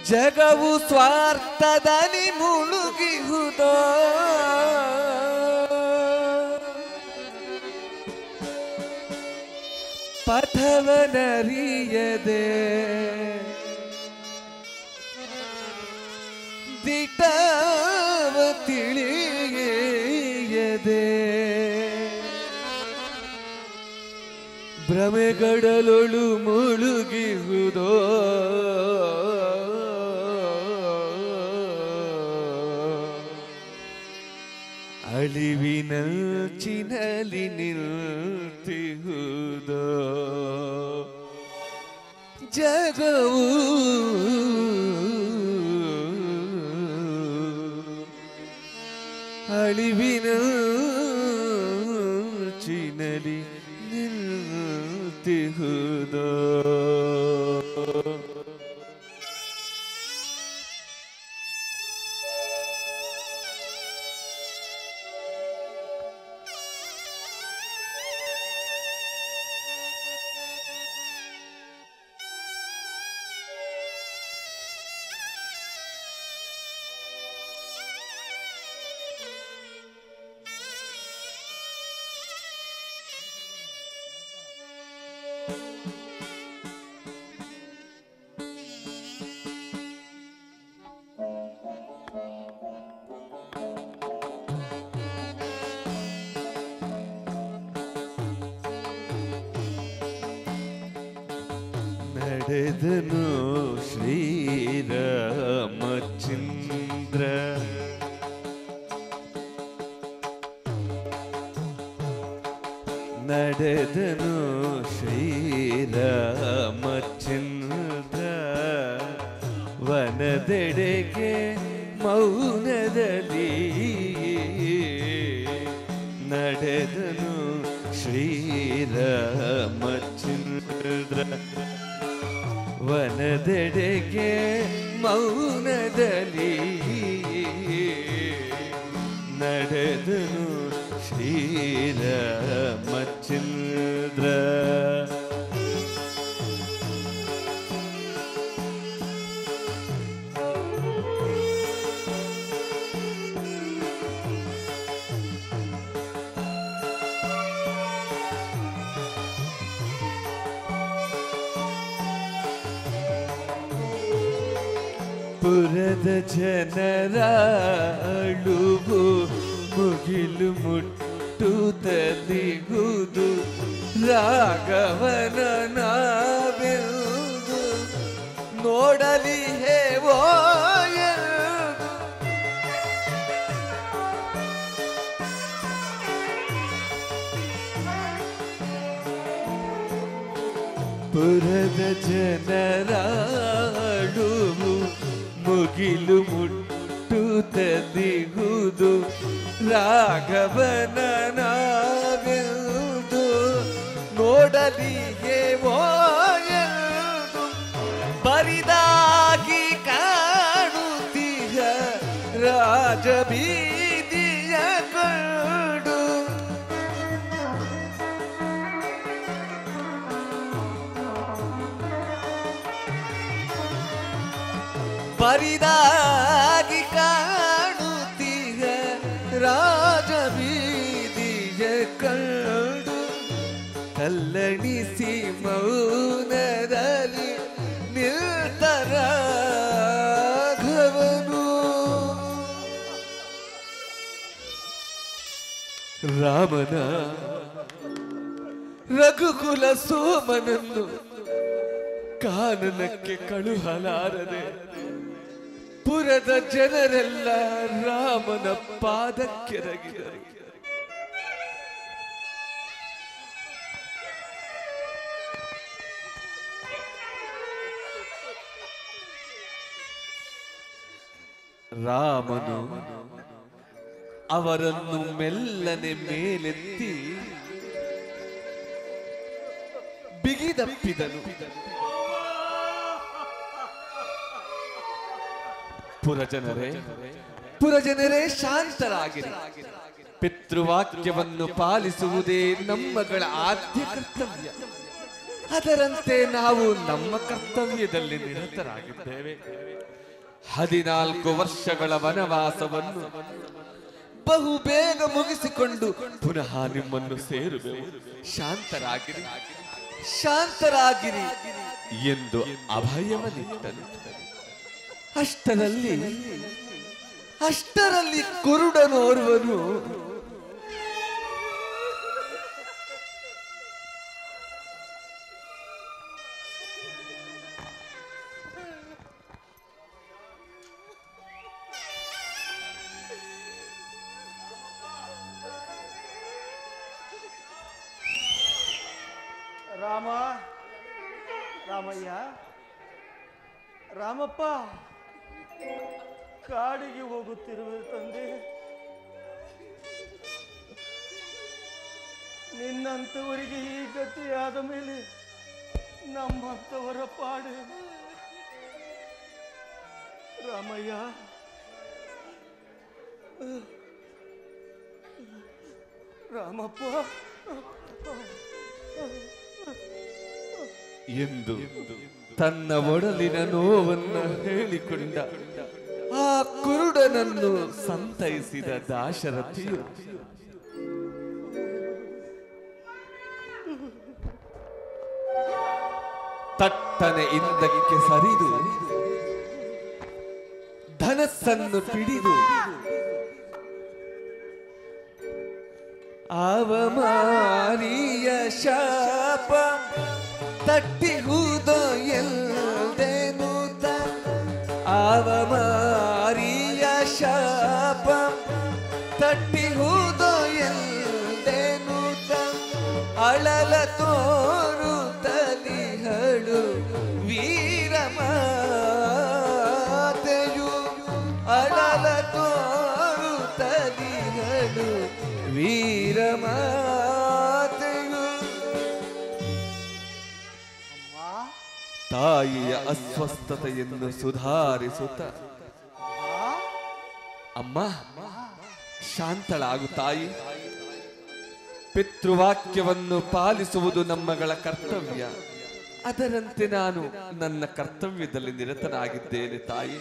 ಜಗವು ಸ್ವಾರ್ಥದಲ್ಲಿ ಮುಳುಗಿಹುದೋ ಪಥವನರಿಯದೆ ದಿಟವ ತಿಳಿಯದೆ ಭ್ರಮೆಗಡಲೊಳು ಮುಳುಗಿಹುದೋ ಅಳಿವಿನಂಚಿನಲ್ಲಿ ನಿಲ್ತಿಹುದೋ ಜಗವು ಅಳಿವಿನಂಚಿನಲ್ಲಿ ನಿಲ್ತಿಹುದೋ ನಡೆದನು ಶ್ರೀರಾಮಚಂದ್ರ ನಡೆದನು ಶ್ರೀರಾಮಚಂದ್ರ ವನದೆಡೆಗೆ ಮೌನದಲ್ಲಿ ನಡೆದನು ಶ್ರೀರಾಮಚಂದ್ರ ವನದೆಡೆಗೆ ಮೌನದಲ್ಲಿ ನಡೆದನು ಶ್ರೀರಾಮಚಂದ್ರ ಪುರದ ಜನರ ಅಳುವು ಮುಗಿಲು ಮುಟ್ಟುತ್ತಲಿಗುವುದು ರಾಘವನ ನಾವೆಂದು ನೋಡಲಿ ಹೇವೋ ಪುರದ ಜನರ ಅಳುವು ಮುಗಿಲು ಮುಟ್ಟುತ್ತಲಿಗುವುದು ರಾಘವನ ನಾವೆಂದು ನೋಡಲಿ ಹೇವೋ ಎಂದು ಬರಿದಾಗಿ ಕಾಣುತ್ತೀಯ ರಾಜಬೀದಿಯ ಕಂಡು ಬರಿದಾಗಿ ಕಾಣುತ್ತೀಯ ರಾಜಬೀದಿಯ ಕಂಡು ಕಲ್ಲಣಿಸಿ ಮೌನದಲ್ಲಿ ನಿಲ್ತರ ರಾಮನ ರಘುಕುಲ ಸೋಮನನ್ನು ಕಾನನಕ್ಕೆ ಕಳುಹಲಾರದೆ ಪುರದ ಜನರೆಲ್ಲ ರಾಮನ ಪಾದಕ್ಕೆರಗಿದರು. ರಾಮನು ಅವರನ್ನು ಮೆಲ್ಲನೆ ಮೇಲೆತ್ತಿ ಬಿಗಿದಪ್ಪಿದನು. ಪುರಜನರೇ ಶಾಂತರಾಗಿರಿ. ಪಿತೃವಾಕ್ಯವನ್ನು ಪಾಲಿಸುವುದೇ ನಮ್ಮಗಳ ಆದ್ಯ ಕರ್ತವ್ಯ. ಅದರಂತೆ ನಾವು ನಮ್ಮ ಕರ್ತವ್ಯದಲ್ಲಿ ನಿರತರಾಗಿದ್ದೇವೆ. 14 ವರ್ಷಗಳ ವನವಾಸವನ್ನು ಬಹುಬೇಗ ಮುಗಿಸಿಕೊಂಡು ಪುನಃ ನಿಮ್ಮನ್ನು ಸೇರುವೆವು. ಶಾಂತರಾಗಿರಿ ಎಂದು ಅಭಯವನ್ನಿಟ್ಟನು. ಅಷ್ಟರಲ್ಲಿ ಕುರುಡನೋರ್ವನು ರಾಮಯ್ಯ, ರಾಮಪ್ಪ, ಕಾಡಿಗೆ ಹೋಗುತ್ತಿರುವೆ ತಂದೆ. ನಿನ್ನಂಥವರಿಗೆ ಈ ಗತಿಯಾದ ಮೇಲೆ ನಮ್ಮಂಥವರ ಪಾಡು. ರಾಮಯ್ಯ, ರಾಮಪ್ಪ ಎಂದು ತನ್ನ ಒಡಲಿನ ನೋವನ್ನು ಹೇಳಿಕೊಂಡ ಆ ಕುರುಡನನ್ನು ಸಂತೈಸಿದ ದಾಶರಥಿಯು ತಟ್ಟನೆ ಹಿಂದಕ್ಕೆ ಸರಿದು ಧನಸ್ಸನ್ನು ಪಿಡಿದು ಅವಮಾನಿಯ ಶಾಪ ತಟ್ಟಿಹುದೋ ಎಲ್ದೇನೂತ, ಅವಮಾರಿಯ ಶಾಪ ತಟ್ಟಿಹುದೋ ಎಲ್ದೇನೂತ, ಅಳಲ ತೋರುತ್ತಲಿಹಳು ವೀರಮಾತೆಯು, ಅಳಲ ತೋರುತ್ತಲಿಹಳು ವೀರಮಾತೆಯು. ತಾಯಿಯ ಅಸ್ವಸ್ಥತೆಯನ್ನು ಸುಧಾರಿಸುತ್ತ, ಅಮ್ಮ ಶಾಂತಳಾಗು ತಾಯಿ, ಪಿತೃವಾಕ್ಯವನ್ನು ಪಾಲಿಸುವುದು ನಮ್ಮಗಳ ಕರ್ತವ್ಯ. ಅದರಂತೆ ನಾನು ನನ್ನ ಕರ್ತವ್ಯದಲ್ಲಿ ನಿರತನಾಗಿದ್ದೇನೆ ತಾಯಿ,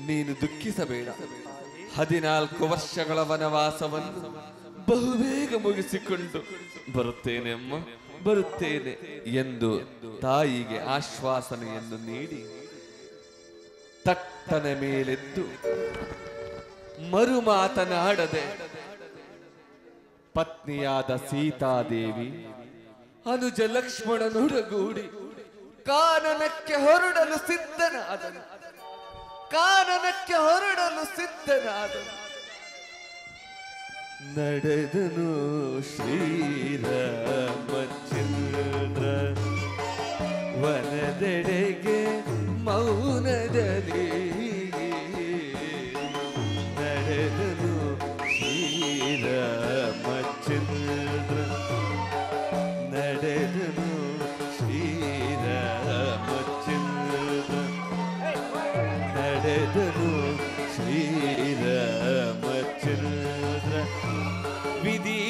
ನೀನು ದುಃಖಿಸಬೇಡ. 14 ವರ್ಷಗಳ ವನವಾಸವನ್ನು ಬಹುಬೇಗ ಮುಗಿಸಿಕೊಂಡು ಬರುತ್ತೇನೆ ಅಮ್ಮ, ಬರುತ್ತೇನೆ ಎಂದು ತಾಯಿಗೆ ಆಶ್ವಾಸನೆಯನ್ನು ನೀಡಿ ತಟ್ಟನೆ ಮೇಲೆದ್ದು ಮರು ಮಾತನಾಡದೆ ಪತ್ನಿಯಾದ ಸೀತಾದೇವಿ ಅನುಜ ಲಕ್ಷ್ಮಣನೊಡಗೂಡಿ ಕಾನನಕ್ಕೆ ಹೊರಡಲು ಸಿದ್ಧನಾದನು. ನಡೆದನು ಶ್ರೀರಾಮಚಂದ್ರ ವನದೆಡೆಗೆ ಮೌನದಲ್ಲಿ, ನಡೆದನು ಶ್ರೀರಾಮಚಂದ್ರ, ನಡೆದನು ಶ್ರೀರಾಮಚಂದ್ರ, ನಡೆದನು ಶ್ರೀರಾಮಚಂದ್ರ. ವಿಧಿ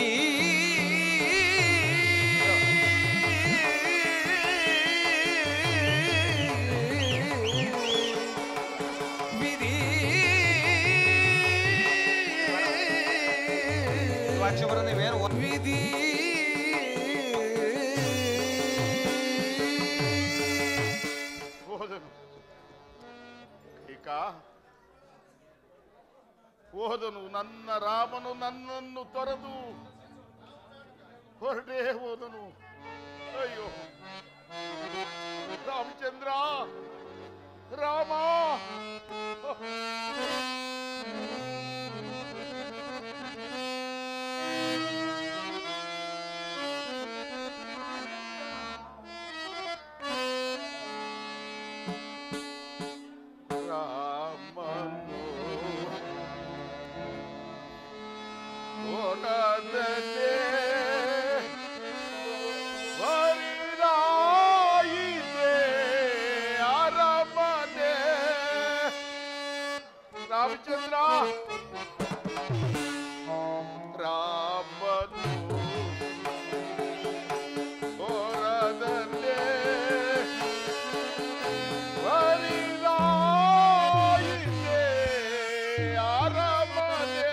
ವಿಧಿ ಹೋದನು ನನ್ನ ರಾಮನು ನನ್ನನ್ನು ತೊರೆದು ಹೊರಟೇ ಹೋದನು. ಅಯ್ಯೋ ರಾಮಚಂದ್ರ, ರಾಮ. ರಾಮನು ಓಡದಲೇ ಹರಿದಾಯಿತೆ ಅರಮನೆ. ರಾಮಚಂದ್ರ, ರಾಮನು ಓಡದಲೇ ಹರಿದಾಯಿತೆ ಅರಮನೆ.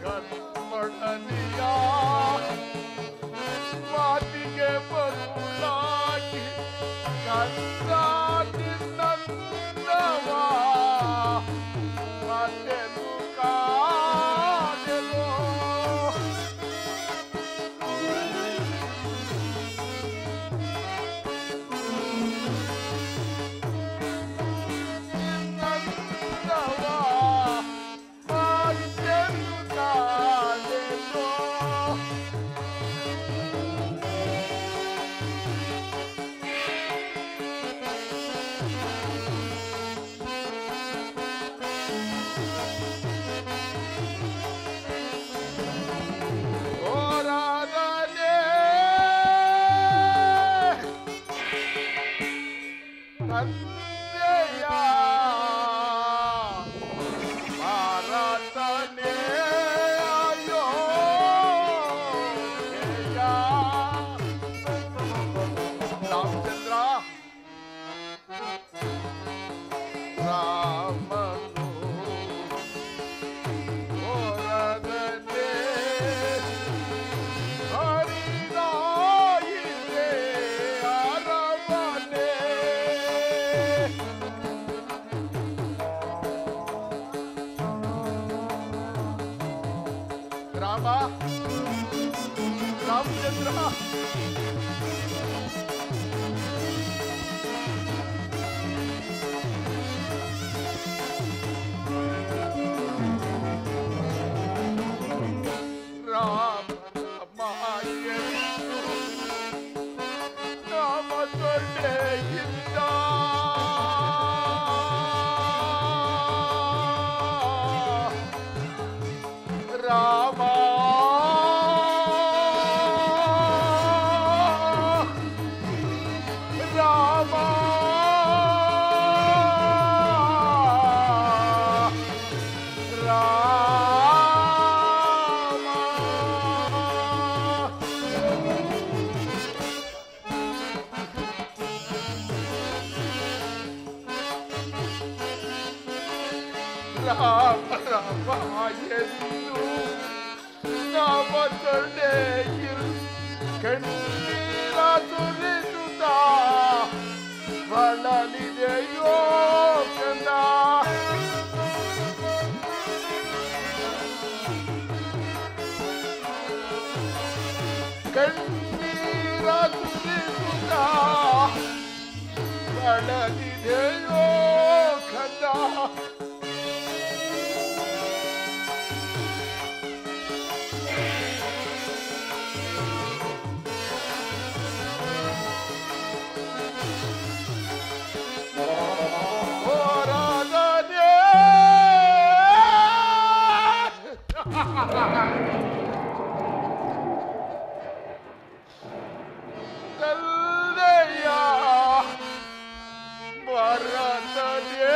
ಗನ್ಮಣನಿಯ ಮಾತಿಗೆ ಬರುಳಾಗಿ ಕಂದ ನಿನ್ನಂದವ ಮಾತೆನು ಕಾದೆನು. ನಿನ್ನಂದವ ಮಾತೆನು ಕಾದೆನು. ಹೋರಾಡಲೇ ತಂದೆಯ ಭಾರತನೇ ಅಯೋಧ್ಯೆಯ. ರಾಮಚಂದ್ರ, ರಾಮನು ಹೋರದನೆ ಹರಿದಾಯಿತೆ ಅರಮನೆ. ರಾಮ, ರಾಮಚಂದ್ರ, ರಾಮ ಎಂದು ನಾಮ ಸೊಳ್ಳೆಯಿಂದ ರಾಮ, ರಾಮ, ರಾಮ, ರಾಮ ಎಂದು ನಾಮ ಸೊಳ್ಳೆயில் ಕಣ್ಣೀರ ಸುರಿಸುತ್ತ ಬಳಲಿದೆಯೋ ಕಂದ. ಕಣ್ಣೀರ ಸುರಿಸುತ್ತ ಬಳಲಿದೆಯೋ ಕಂದ. ಹೋರಾಡಲೇ ತಂದೆಯ ಭಾರತನೇ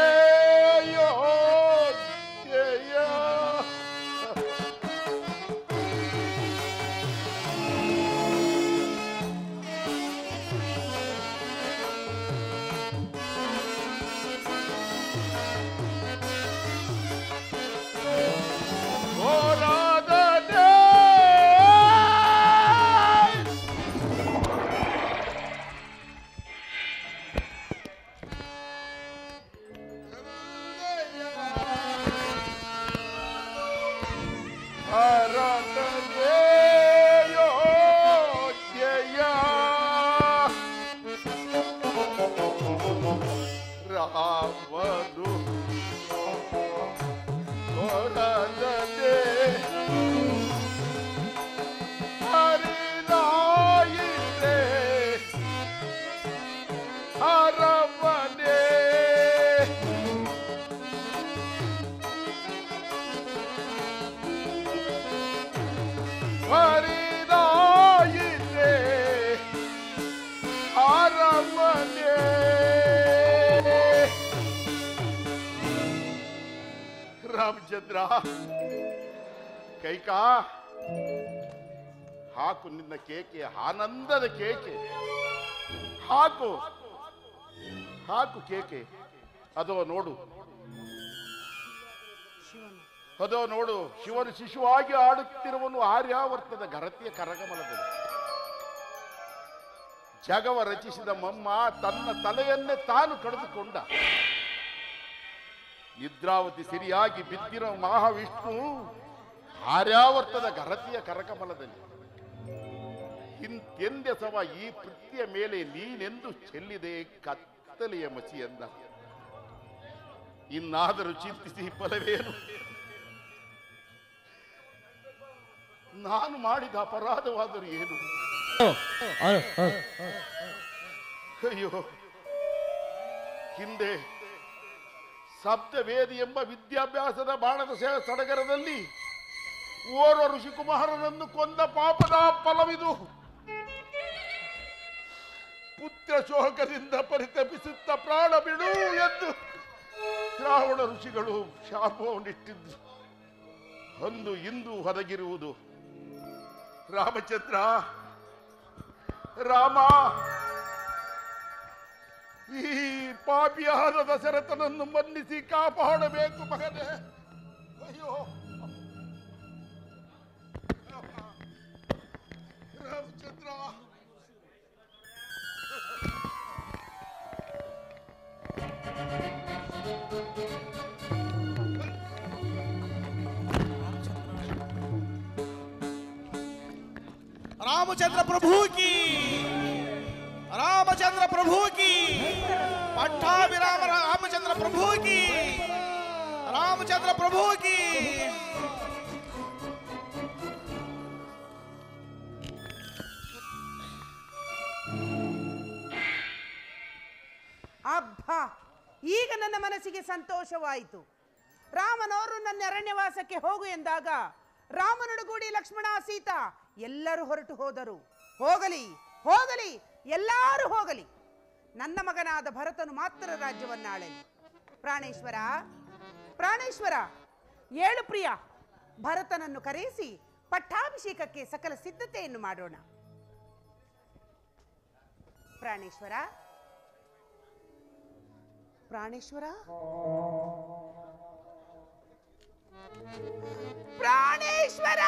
ರಾಮಚಂದ್ರ, ಕೈಕಾ, ಹಾಕು ನಿನ್ನ ಕೇಕೆ, ಆನಂದದ ಕೇಕೆ ಹಾಕು, ಹಾಕು ಕೇಕೆ. ಅದೋ ನೋಡು, ಅದೋ ನೋಡು, ಶಿವನು ಶಿಶುವಾಗಿ ಆಡುತ್ತಿರುವನು ಆರ್ಯಾವರ್ತದ ಘರತಿಯ ಕರಗಮಲದಲ್ಲಿ. ಜಗವ ರಚಿಸಿದ ಮಮ್ಮ ತನ್ನ ತಲೆಯನ್ನೇ ತಾನು ಕಳೆದುಕೊಂಡ. ನಿದ್ರಾವತಿ ಸಿರಿಯಾಗಿ ಬಿದ್ದಿರೋ ಮಹಾವಿಷ್ಣು ಆರ್ಯಾವರ್ತದ ಘರತಿಯ ಕರಕಮಲದಲ್ಲಿ. ಇಂತೆಂದೆಸವ ಈ ಪೃಥ್ವಿಯ ಮೇಲೆ ನೀನೆಂದು ಚೆಲ್ಲಿದೆ ಕತ್ತಲೆಯ ಮಸಿ ಎಂದ. ಇನ್ನಾದರೂ ಚಿಂತಿಸಿ ಫಲವೇನು? ನಾನು ಮಾಡಿದ ಅಪರಾಧವಾದರೂ ಏನು? ಅಯ್ಯೋ, ಹಿಂದೆ ಸಪ್ತವೇದಿ ಎಂಬ ವಿದ್ಯಾಭ್ಯಾಸದ ಬಾಣದ ಸಡಗರದಲ್ಲಿ ಓರ್ವ ಋಷಿಕುಮಾರನನ್ನು ಕೊಂದ ಪಾಪದ ಫಲವಿದು. ಪುತ್ರ ಶೋಕದಿಂದ ಪರಿತಪಿಸುತ್ತ ಪ್ರಾಣ ಬಿಡು ಎಂದು ಶ್ರಾವಣ ಋಷಿಗಳು ಶಾಪವನ್ನಿಟ್ಟಿದ್ದು ಅಂದು ಇಂದು ಹೊರಗಿರುವುದು. ರಾಮಚಂದ್ರ, ರಾಮ, ಈ ಪಾಪಿಯಾದ ದಶರಥನನ್ನು ಮನ್ನಿಸಿ ಕಾಪಾಡಬೇಕು ಮಗನೇ. ಅಯ್ಯೋ ರಾಮಚಂದ್ರ, रामचंद्र प्रभु की, रामचंद्र प्रभु की, पट्टाभिराम रामचंद्र प्रभु की, रामचंद्र प्रभु की. ಅಬ್ಬಾ, ಈಗ ನನ್ನ ಮನಸ್ಸಿಗೆ ಸಂತೋಷವಾಯಿತು. ರಾಮನವರು ನನ್ನ ಅರಣ್ಯವಾಸಕ್ಕೆ ಹೋಗು ಎಂದಾಗ ರಾಮನೊಡಗೂಡಿ ಲಕ್ಷ್ಮಣ, ಸೀತಾ ಎಲ್ಲರೂ ಹೊರಟು ಹೋದರು. ಹೋಗಲಿ ಹೋಗಲಿ, ಎಲ್ಲರೂ ಹೋಗಲಿ. ನನ್ನ ಮಗನಾದ ಭರತನು ಮಾತ್ರ ರಾಜ್ಯವನ್ನಾಳಲಿ. ಪ್ರಾಣೇಶ್ವರ, ಪ್ರಾಣೇಶ್ವರ, ಏಳು ಪ್ರಿಯ, ಭರತನನ್ನು ಕರೆಯಿಸಿ ಪಟ್ಟಾಭಿಷೇಕಕ್ಕೆ ಸಕಲ ಸಿದ್ಧತೆಯನ್ನು ಮಾಡೋಣ. ಪ್ರಾಣೇಶ್ವರ, ಪ್ರಾಣೇಶ್ವರ, ಪ್ರಾಣೇಶ್ವರ.